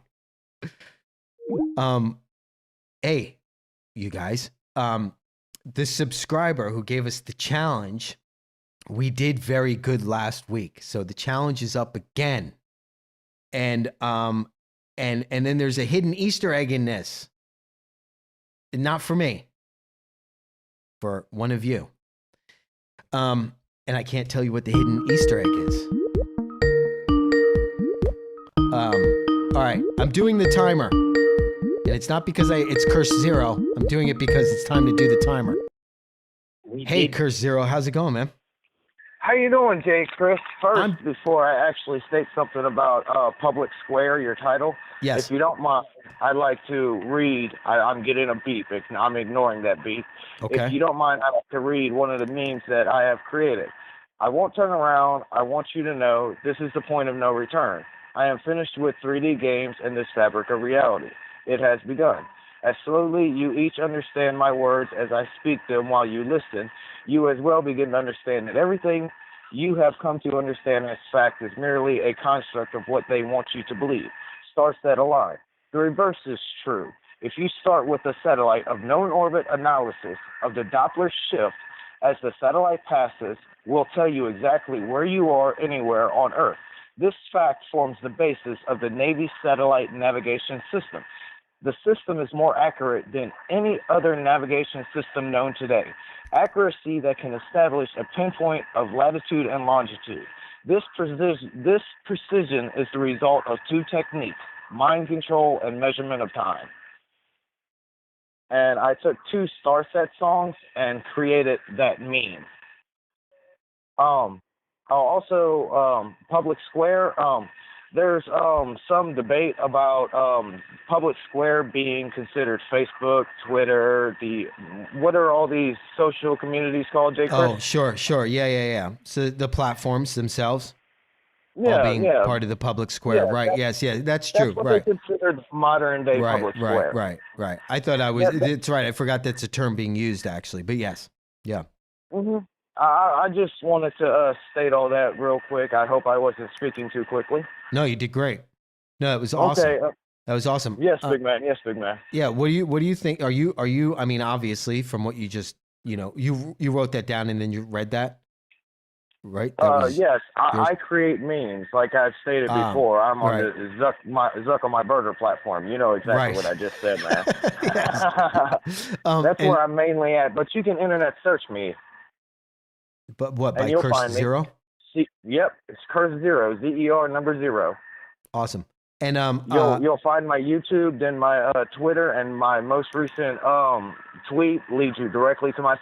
Hey, you guys. The subscriber who gave us the challenge, we did very good last week. So the challenge is up again. And then there's a hidden Easter egg in this. Not for me. for one of you. And I can't tell you what the hidden Easter egg is. All right, I'm doing the timer. And it's not because it's Curse Zero. I'm doing it because it's time to do the timer. Hey, Curse Zero, how's it going, man? How you doing, Jay, Kris? First, before I actually state something about Public Square, your title, yes. If you don't mind, I'd like to read. I'm getting a beep. I'm ignoring that beep. Okay. If you don't mind, I'd like to read one of the memes that I have created. I won't turn around. I want you to know this is the point of no return. I am finished with 3D games and this fabric of reality. It has begun. As slowly you each understand my words as I speak them while you listen, you as well begin to understand that everything you have come to understand as fact is merely a construct of what they want you to believe. Stars that align. The reverse is true. If you start with a satellite of known orbit analysis of the Doppler shift as the satellite passes, will tell you exactly where you are anywhere on Earth. This fact forms the basis of the Navy satellite navigation system. The system is more accurate than any other navigation system known today. Accuracy that can establish a pinpoint of latitude and longitude. This precision is the result of two techniques, mind control and measurement of time. And I took two Starset songs and created that meme. Also, Public Square, there's some debate about Public Square being considered Facebook, Twitter, what are all these social communities called, Jay? Oh, sure. Yeah. So the platforms themselves all being part of the Public Square, right? Yes, that's true, what right. They considered modern day Public Square. Right. I thought I was, it's right. I forgot that's a term being used actually, but yes, yeah. Mm-hmm. I just wanted to state all that real quick. I hope I wasn't speaking too quickly. No, you did great. No, it was awesome. Okay. That was awesome. Yes, big man. Yes, big man. Yeah. What do you think? Are you? I mean, obviously, from what you just, you wrote that down and then you read that, right? Yes. I create memes, like I've stated before. I'm on the Zuckerberg platform. You know exactly what I just said, man. That's where I'm mainly at. But you can internet search me. But what, by Curse Zero? Yep, it's Curse Zero, ZER number 0. Awesome. And you'll find my YouTube, then my Twitter, and my most recent tweet leads you directly to my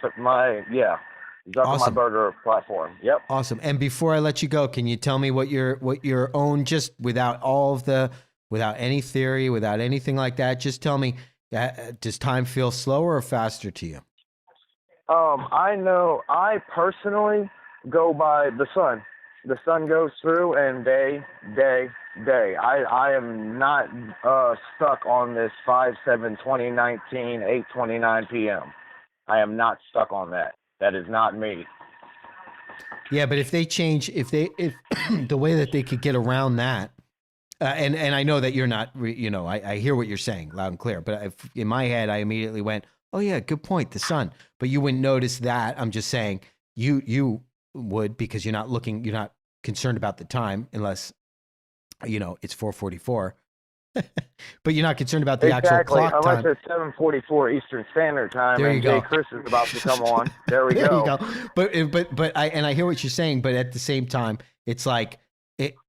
Zuckerberg platform. Yep. Awesome. And before I let you go, can you tell me what your own, just without any theory, without anything like that, just tell me, does time feel slower or faster to you? I know I personally go by the sun. The sun goes through and day. I am not stuck on this 5/7/2019, 8:29 p.m. I am not stuck on that. That is not me. Yeah, but if they change, if the way that they could get around that, and I know that you're not, I hear what you're saying loud and clear, but in my head, I immediately went, oh yeah, good point, the sun. But you wouldn't notice that. I'm just saying you would, because you're not concerned about the time unless, it's 4:44. But you're not concerned about the actual clock time. Unless it's 7:44 Eastern Standard Time. There you go. Kris is about to come on. There we there go. You go. But I hear what you're saying, but at the same time, it's like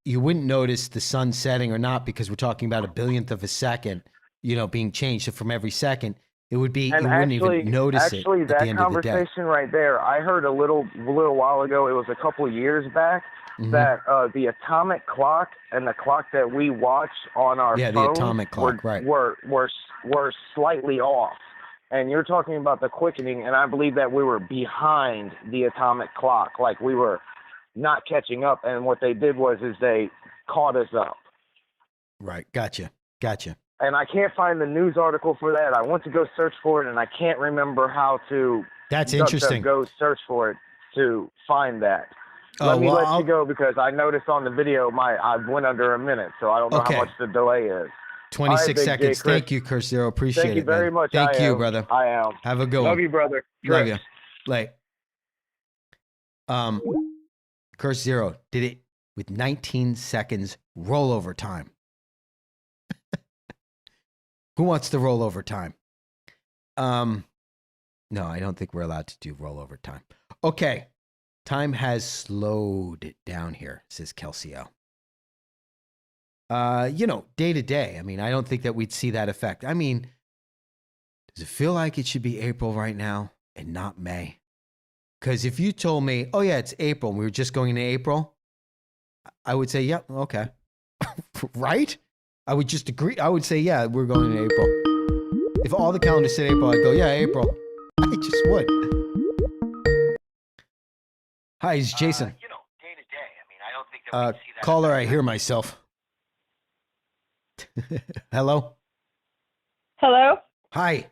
you wouldn't notice the sun setting or not, because we're talking about a billionth of a second, being changed. So from every second, it would be, you wouldn't even notice it at the end of the day. That conversation right there, I heard a little while ago, it was a couple of years back, that the atomic clock and the clock that we watch on our phones, the atomic clock, were slightly off. And you're talking about the quickening, and I believe that we were behind the atomic clock, like we were not catching up. And what they did was they caught us up. Right. Gotcha. And I can't find the news article for that. I went to go search for it, and I can't remember how to. That's interesting. Go search for it to find that. Let me let you go, because I noticed on the video I went under a minute, so I don't know how much the delay is. 26 seconds. Thank you, Curse Zero. Appreciate it. Thank you very much. Thank you, brother. I am. Have a good one. Love you, brother. Love you. Like, Curse Zero did it with 19 seconds rollover time. Who wants the rollover time? No, I don't think we're allowed to do rollover time. Okay. Time has slowed down here, says Kelsey O. Day to day. I mean, I don't think that we'd see that effect. I mean, does it feel like it should be April right now and not May? Because if you told me, oh, yeah, it's April, and we were just going into April, I would say, yep, okay. Right? I would just agree. I would say, yeah, we're going into April. If all the calendars said April, I'd go, yeah, April. I just would. Hi, it's Jason. Day to day. I mean, I don't think that we see that. Caller, I hear myself. Hello? Hello? Hi.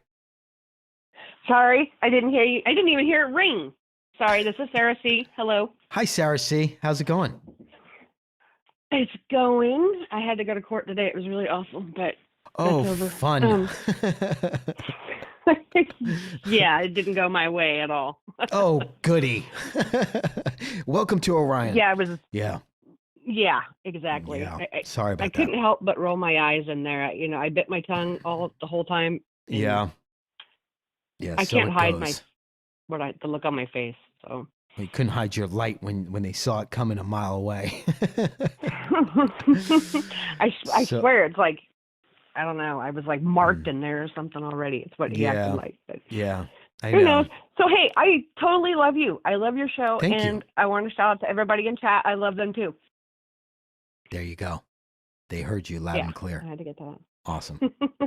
Sorry, I didn't hear you. I didn't even hear it ring. Sorry, this is Sarah C. Hello. Hi, Sarah C. How's it going? It's going. I had to go to court today. It was really awful, but Oh, that's over. fun. Yeah, it didn't go my way at all. Oh, goody. Welcome to Orion. Yeah, it was. Yeah. Yeah, exactly. Yeah. I Sorry about I couldn't help but roll my eyes in there. I bit my tongue the whole time. that. Yeah. Yeah. I so can't it hide goes. the look on my face. So You couldn't hide your light when they saw it coming a mile away. I So- swear it's like, I don't know. I was like marked in there or something already. It's what he Yeah. acted like. But Yeah. I who know. knows? So hey, I totally love you. I love your show, Thank you. and I want to shout out to everybody in chat. I love them too. There you go. They heard you loud Yeah. and clear. I had to get that. Awesome.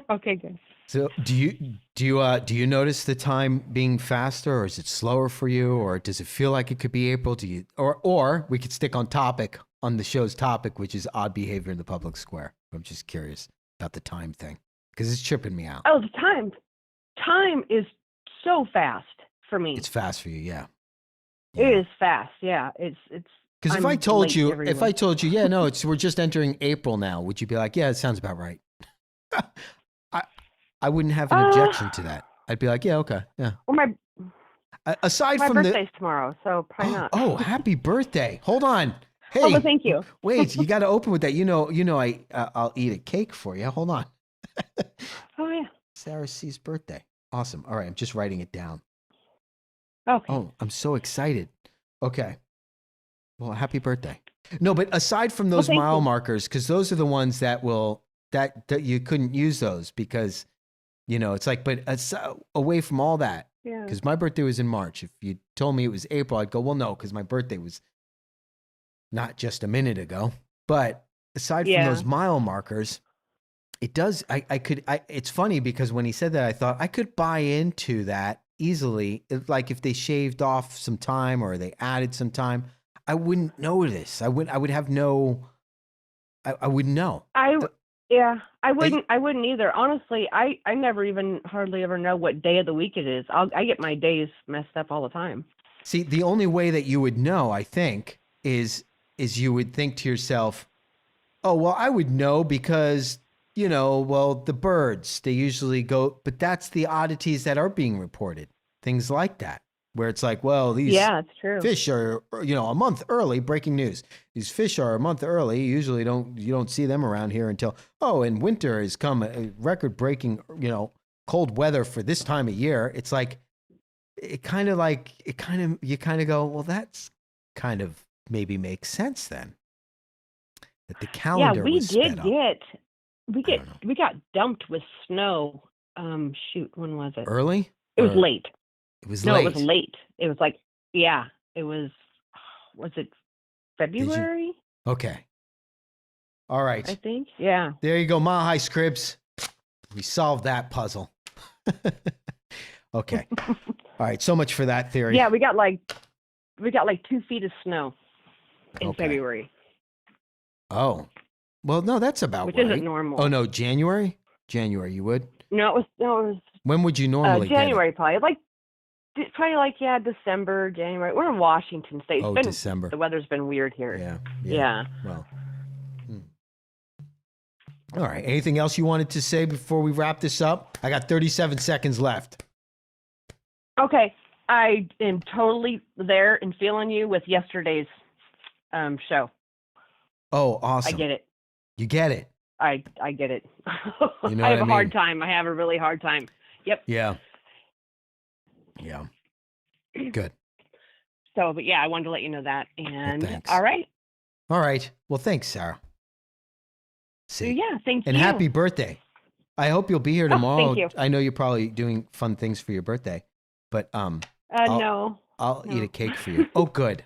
Okay, good. So do you notice the time being faster, or is it slower for you, or does it feel like it could be April? Do you or we could stick on the show's topic, which is odd behavior in the public square. I'm just curious about the time thing because it's tripping me out. Oh, the time is so fast for me. It's fast for you, yeah. It is fast. Yeah, it's. Because if I'm I told late you, everywhere. yeah, no, we're just entering April now, would you be like, yeah, it sounds about right? I wouldn't have an objection to that. I'd be like, yeah, okay, yeah. Well, Aside my from birthday's tomorrow, so probably not. Oh, happy birthday! Hold on. Hey, Oh, well, thank you. Wait, you got to open with that. I'll eat a cake for you. Hold on. Oh yeah. Sarah C's birthday. Awesome. All right, I'm just writing it down. Okay. Oh, I'm so excited. Okay. Well, happy birthday. No, but aside from those thank mile you. markers, because those are the ones that you couldn't use those because, it's like, but away from all that, Yeah. because my birthday was in March. If you told me it was April, I'd go, well, no, because my birthday was not just a minute ago. But aside from Yeah. those mile markers, it does. It's funny because when he said that, I thought I could buy into that easily. Like if they shaved off some time or they added some time, I wouldn't notice. I would have no. I wouldn't know. I wouldn't either. Honestly, I never even hardly ever know what day of the week it is. I get my days messed up all the time. See, the only way that you would know, I think, is you would think to yourself, oh, well, I would know because, the birds, they usually go, but that's the oddities that are being reported. Things like that, where it's like, well, these Yeah, it's true. fish are, a month early, breaking news. These fish are a month early. Usually you don't see them around here until, and winter has come, record breaking, cold weather for this time of year. It's like, you kind of go, well, that's kind of maybe makes sense then. That the calendar we was sped up. we got dumped with snow. When was it? Early? It was Or- late. It was No, late. it was late. It was like, yeah, it was it February? Okay. All right. I think. Yeah. There you go, Mile High Scribs. We solved that puzzle. Okay. All right. So much for that theory. Yeah, we got like 2 feet of snow in Okay. February, Oh. Well, no, that's about which right. isn't normal. Oh, no, January? January, you would? No, it was When would you normally get it? January probably. December, January. We're in Washington State. Oh, December. The weather's been weird here. Yeah. Yeah. Well. All right. Anything else you wanted to say before we wrap this up? I got 37 seconds left. Okay. I am totally there and feeling you with yesterday's show. Oh, awesome. I get it. You get it. I get it. You know I what have I a hard mean? time. I have a really hard time. Yep. Yeah. Yeah. Good. So, but yeah, I wanted to let you know that. And thanks. all right. All right. Well, thanks, Sarah. See. Yeah, thank you. And happy birthday. I hope you'll be here tomorrow. Thank you. I know you're probably doing fun things for your birthday, but no. I'll eat a cake for you. Oh, good.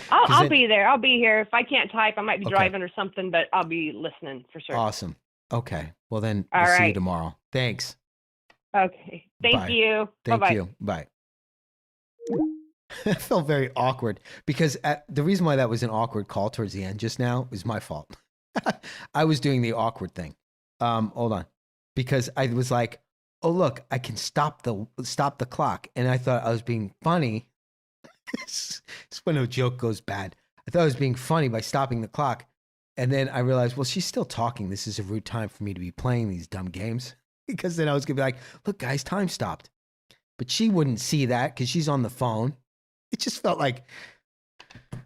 I'll be there. I'll be here. If I can't type, I might be driving or something, but I'll be listening for sure. Awesome. Okay. Well, then we'll see you tomorrow. Thanks. Okay. Thank you. Thank Bye-bye. you. Bye. I felt very awkward because the reason why that was an awkward call towards the end just now is my fault. I was doing the awkward thing. Hold on. Because I was like, oh, look, I can stop the clock. And I thought I was being funny. It's when a joke goes bad. I thought I was being funny by stopping the clock. And then I realized, well, she's still talking. This is a rude time for me to be playing these dumb games. Because then I was going to be like, look, guys, time stopped. But she wouldn't see that because she's on the phone. It just felt like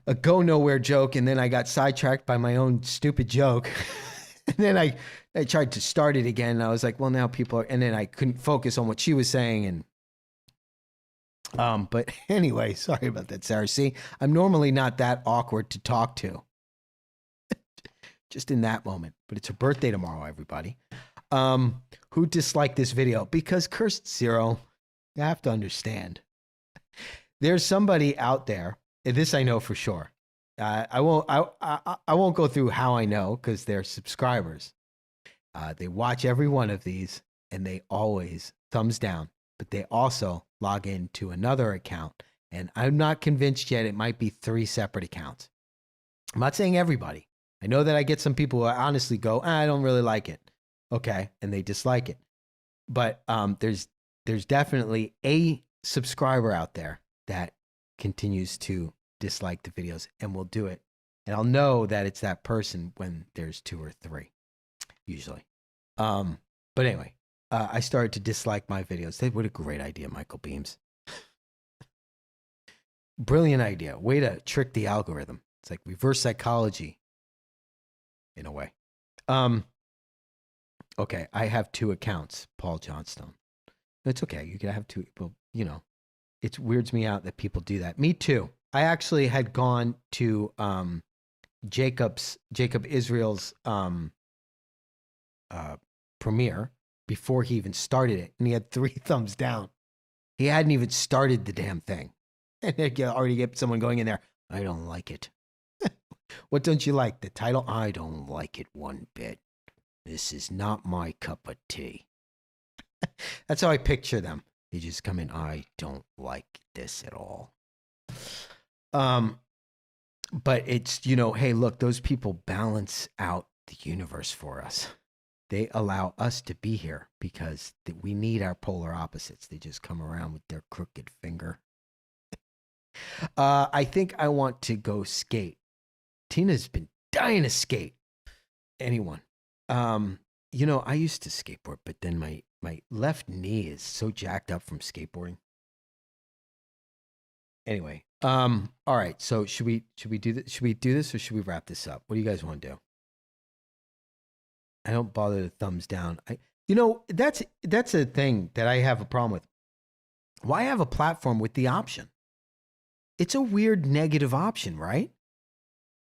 a go nowhere joke. And then I got sidetracked by my own stupid joke. And then I tried to start it again. And I was like, well, now people are, and then I couldn't focus on what she was saying. And, but anyway, sorry about that, Sarah. See, I'm normally not that awkward to talk to. Just in that moment. But it's her birthday tomorrow, everybody. Who disliked this video? Because Cursed Zero, you have to understand. There's somebody out there, and this I know for sure. I won't go through how I know because they're subscribers. They watch every one of these and they always thumbs down, but they also log into another account. And I'm not convinced yet. It might be 3 separate accounts. I'm not saying everybody. I know that I get some people who honestly go, I don't really like it. Okay. And they dislike it. But there's definitely a subscriber out there that continues to dislike the videos and will do it. And I'll know that it's that person when there's 2 or 3, usually. But anyway, I started to dislike my videos. What a great idea, Michael Beams. Brilliant idea. Way to trick the algorithm. It's like reverse psychology in a way. Okay, I have 2 accounts, Paul Johnstone. It's okay. You can have 2 people, you know. It weirds me out that people do that. Me too. I actually had gone to Jacob Israel's premiere before he even started it, and he had 3 thumbs down. He hadn't even started the damn thing, and I already get someone going in there. I don't like it. What don't you like? The title? I don't like it one bit. This is not my cup of tea. That's how I picture them. They just come in. I don't like this at all. But it's, you know, hey, look, those people balance out the universe for us. They allow us to be here because we need our polar opposites. They just come around with their crooked finger. I think I want to go skate. Tina's been dying to skate. Anyone? You know, I used to skateboard, but then my left knee is so jacked up from skateboarding. Anyway, all right. So should we do this? Should we do this or should we wrap this up? What do you guys want to do? I don't bother to thumbs down. You know, that's a thing that I have a problem with. Why have a platform with the option? It's a weird negative option, right?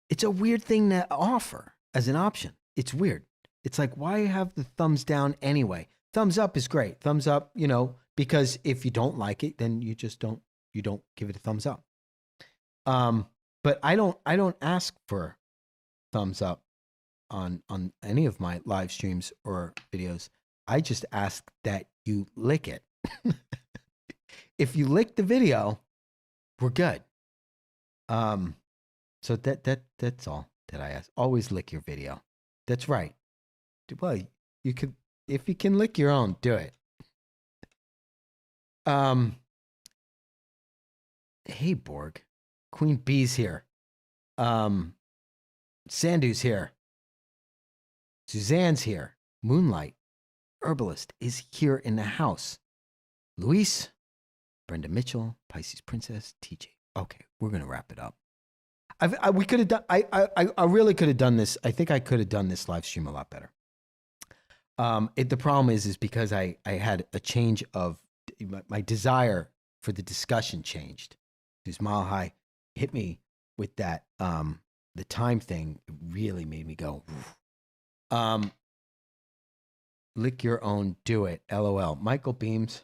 It's a weird thing to offer as an option. It's weird. It's like, why have the thumbs down anyway? Thumbs up is great. Thumbs up, you know, because if you don't like it, then you just don't give it a thumbs up. But I don't ask for thumbs up on any of my live streams or videos. I just ask that you lick it. If you lick the video, we're good. So that's all that I ask. Always lick your video. That's right. Well, you could, if you can lick your own, do it. Hey, Borg. Queen Bee's here. Sandu's here. Suzanne's here. Moonlight, Herbalist, is here in the house. Luis, Brenda Mitchell, Pisces Princess, TJ. Okay, we're going to wrap it up. We could have done, I really could have done this. I think I could have done this live stream a lot better. The problem is because I had a change of my desire for the discussion changed. Because Mile High hit me with that, the time thing. It really made me go, lick your own, do it. LOL. Michael Beams.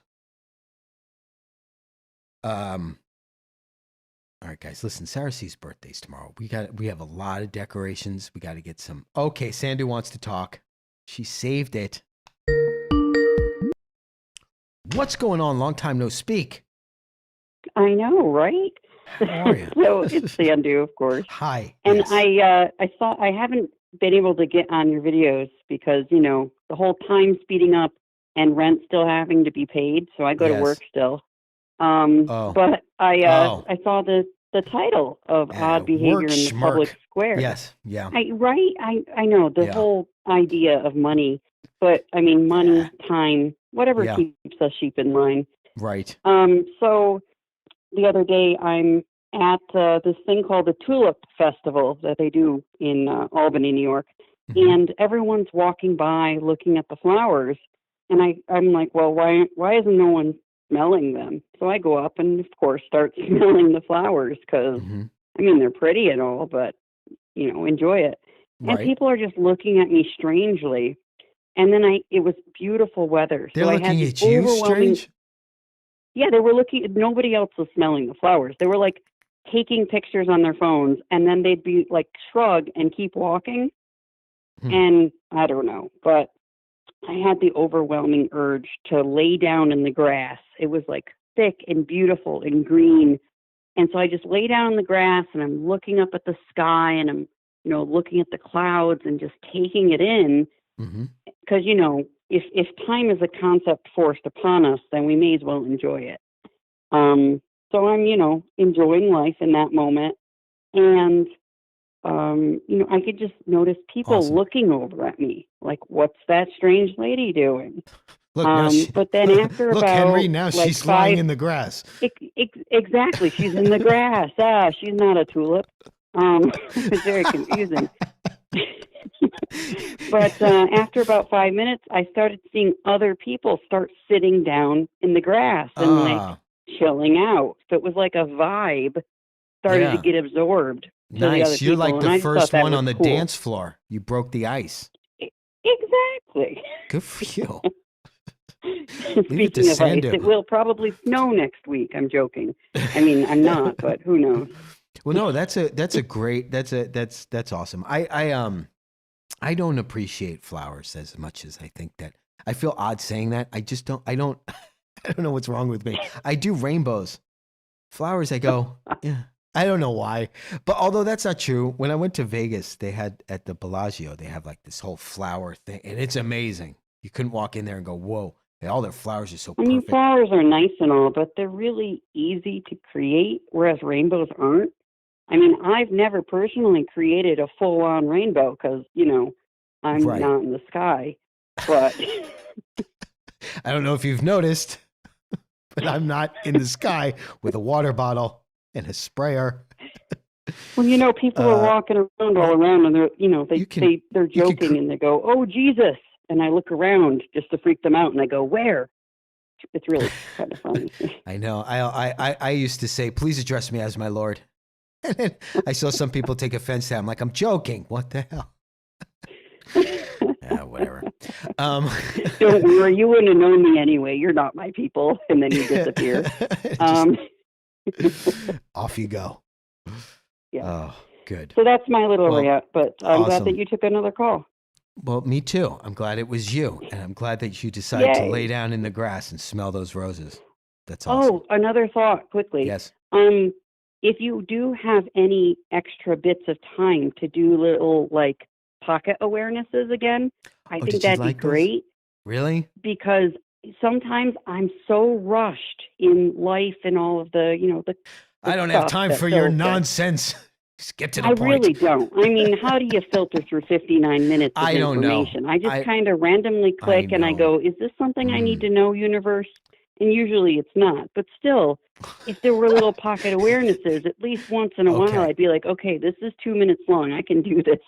All right, guys, listen, Sarah C's birthday's tomorrow. We have a lot of decorations. We got to get some. Okay, Sandu wants to talk. She saved it. What's going on? Long time no speak. I know, right? How are you? So it's Sandu, of course. Hi. And yes. I thought I haven't been able to get on your videos because, you know, the whole time speeding up and rent still having to be paid. So I go to work still. But I saw the title of Odd Behavior in the Public Square. Yes. Yeah. I know the whole idea of money, but I mean, money, time, whatever keeps us sheep in line. Right. So the other day I'm at this thing called the Tulip Festival that they do in Albany, New York. Mm-hmm. And everyone's walking by looking at the flowers. And I'm like, well, why isn't no one smelling them? So I go up and, of course, start smelling the flowers because, I mean, they're pretty and all, but, you know, enjoy it. Right. And people are just looking at me strangely. And then it was beautiful weather. They're so looking I had at you strange? Yeah, they were looking. Nobody else was smelling the flowers. They were like taking pictures on their phones, and then they'd be like shrug and keep walking. And I don't know, but I had the overwhelming urge to lay down in the grass. It was like thick and beautiful and green. And so I just lay down in the grass and I'm looking up at the sky and I'm, you know, looking at the clouds and just taking it in. Because, you know, if time is a concept forced upon us, then we may as well enjoy it. So I'm, you know, enjoying life in that moment. And, you know, I could just notice people looking over at me, like, what's that strange lady doing? Look, but then after look, about Henry, now like she's lying in the grass. Exactly, she's in the grass. She's not a tulip. It's very confusing. But after about 5 minutes, I started seeing other people start sitting down in the grass and like chilling out. So it was like a vibe started to get absorbed. Nice. You're like the first one on the dance floor. You broke the ice. Exactly. Good for you. Speaking of ice, it will probably snow next week. I'm joking. I mean, I'm not, but who knows? Well, no, that's awesome. I don't appreciate flowers as much as I think that. I feel odd saying that. I don't know what's wrong with me. I do rainbows. Flowers, I go, yeah. I don't know why. But although that's not true, when I went to Vegas, they had at the Bellagio, they have like this whole flower thing. And it's amazing. You couldn't walk in there and go, whoa. All their flowers are so perfect. I mean, flowers are nice and all, but they're really easy to create, whereas rainbows aren't. I mean, I've never personally created a full-on rainbow because, you know, I'm not in the sky. But I don't know if you've noticed, but I'm not in the sky with a water bottle and a sprayer. Well, you know, people are walking around all around, and they're, you know, they're joking and they go, "Oh, Jesus." And I look around just to freak them out, and I go, "Where?" It's really kind of funny. I know. I used to say, "Please address me as my lord." And then I saw some people take offense to that. I'm like, "I'm joking. What the hell?" Yeah, whatever. Don't worry, you wouldn't have known me anyway. You're not my people. And then you disappear. Off you go. Yeah. Oh, good. So that's my little rant. But I'm glad that you took another call. Well, me too. I'm glad it was you, and I'm glad that you decided to lay down in the grass and smell those roses. That's awesome. Oh, another thought, quickly. Yes. If you do have any extra bits of time to do little like pocket awarenesses again, I think that'd be great. Really? Because sometimes I'm so rushed in life and all of the, you know, the I don't have time for your nonsense. Just get to the point. I really don't. I mean, how do you filter through 59 minutes of information? Know. I just kind of randomly click and I go, is this something I need to know, universe? And usually it's not. But still, if there were little pocket awarenesses, at least once in a while, I'd be like, okay, this is 2 minutes long. I can do this.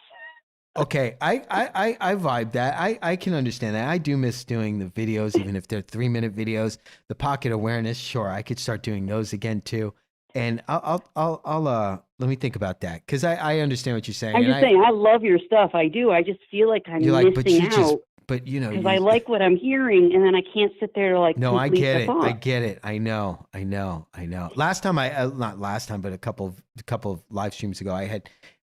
Okay, I vibe that. I can understand that. I do miss doing the videos, even if they're 3-minute videos. The pocket awareness, sure, I could start doing those again too. And I'll let me think about that because I understand what you're saying. I'm and just saying, I love your stuff. I do. I just feel like I'm you're like, but missing you out just, but you know, because you, I like what I'm hearing, and then I can't sit there to like no, I complete get the it. thought. I get it. I know. Last time not last time, but a couple of live streams ago, I had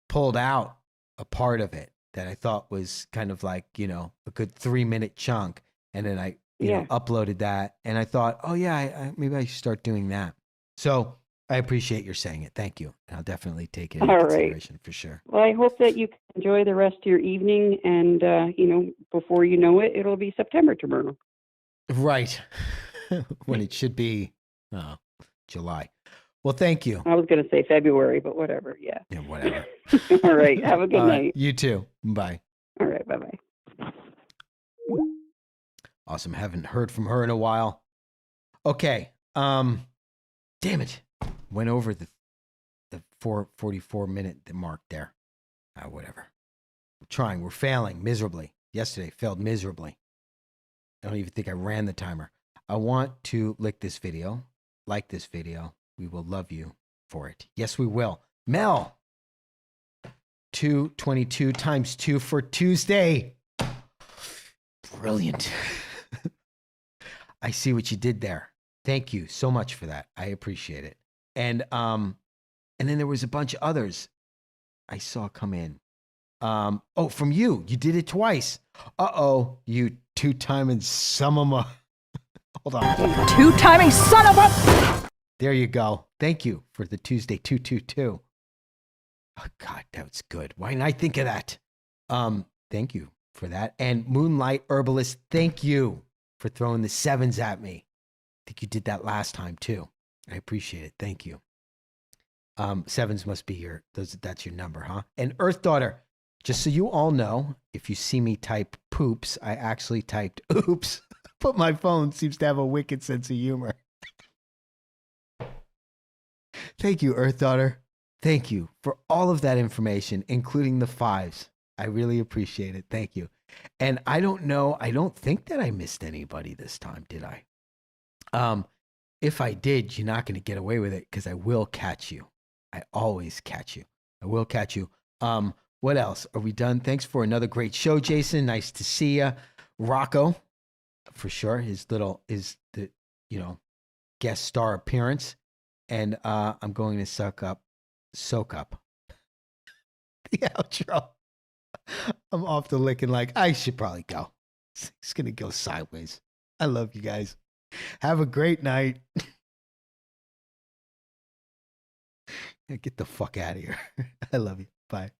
pulled out a part of it that I thought was kind of like, you know, a good 3-minute chunk. And then I, you know, uploaded that and I thought, oh yeah, maybe I should start doing that. So I appreciate your saying it. Thank you. And I'll definitely take it into consideration for sure. Well, I hope that you can enjoy the rest of your evening and, you know, before you know it, it'll be September tomorrow. Right. When it should be July. Well, thank you. I was going to say February, but whatever. Yeah. Yeah, whatever. All right. Have a good night. You too. Bye. All right. Bye-bye. Awesome. Haven't heard from her in a while. Okay. Damn it. Went over the 4:44 minute mark there. Whatever. We're trying. We're failing miserably. Yesterday failed miserably. I don't even think I ran the timer. I want to like this video. We will love you for it. Yes, we will. Mel. 222 times 2 for Tuesday. Brilliant. I see what you did there. Thank you so much for that. I appreciate it. And then there was a bunch of others I saw come in. Oh, from you. You did it twice. Uh-oh, you two-timing son of a... Hold on. Two-timing son of a... There you go. Thank you for the Tuesday 222. Oh, God, that was good. Why didn't I think of that? Thank you for that. And Moonlight Herbalist, thank you for throwing the 7s at me. I think you did that last time, too. I appreciate it. Thank you. 7s must be that's your number, huh? And Earth Daughter, just so you all know, if you see me type poops, I actually typed oops, but my phone seems to have a wicked sense of humor. Thank you, Earth Daughter. Thank you for all of that information, including the 5s. I really appreciate it. Thank you. And I don't think that I missed anybody this time, did I? If I did, you're not going to get away with it because I will catch you. I always catch you. I will catch you. What else? Are we done? Thanks for another great show, Jason. Nice to see you. Rocco, for sure. His guest star appearance. And I'm going to soak up the outro. I'm off the licking like I should probably go. It's going to go sideways. I love you guys. Have a great night. Get the fuck out of here. I love you. Bye.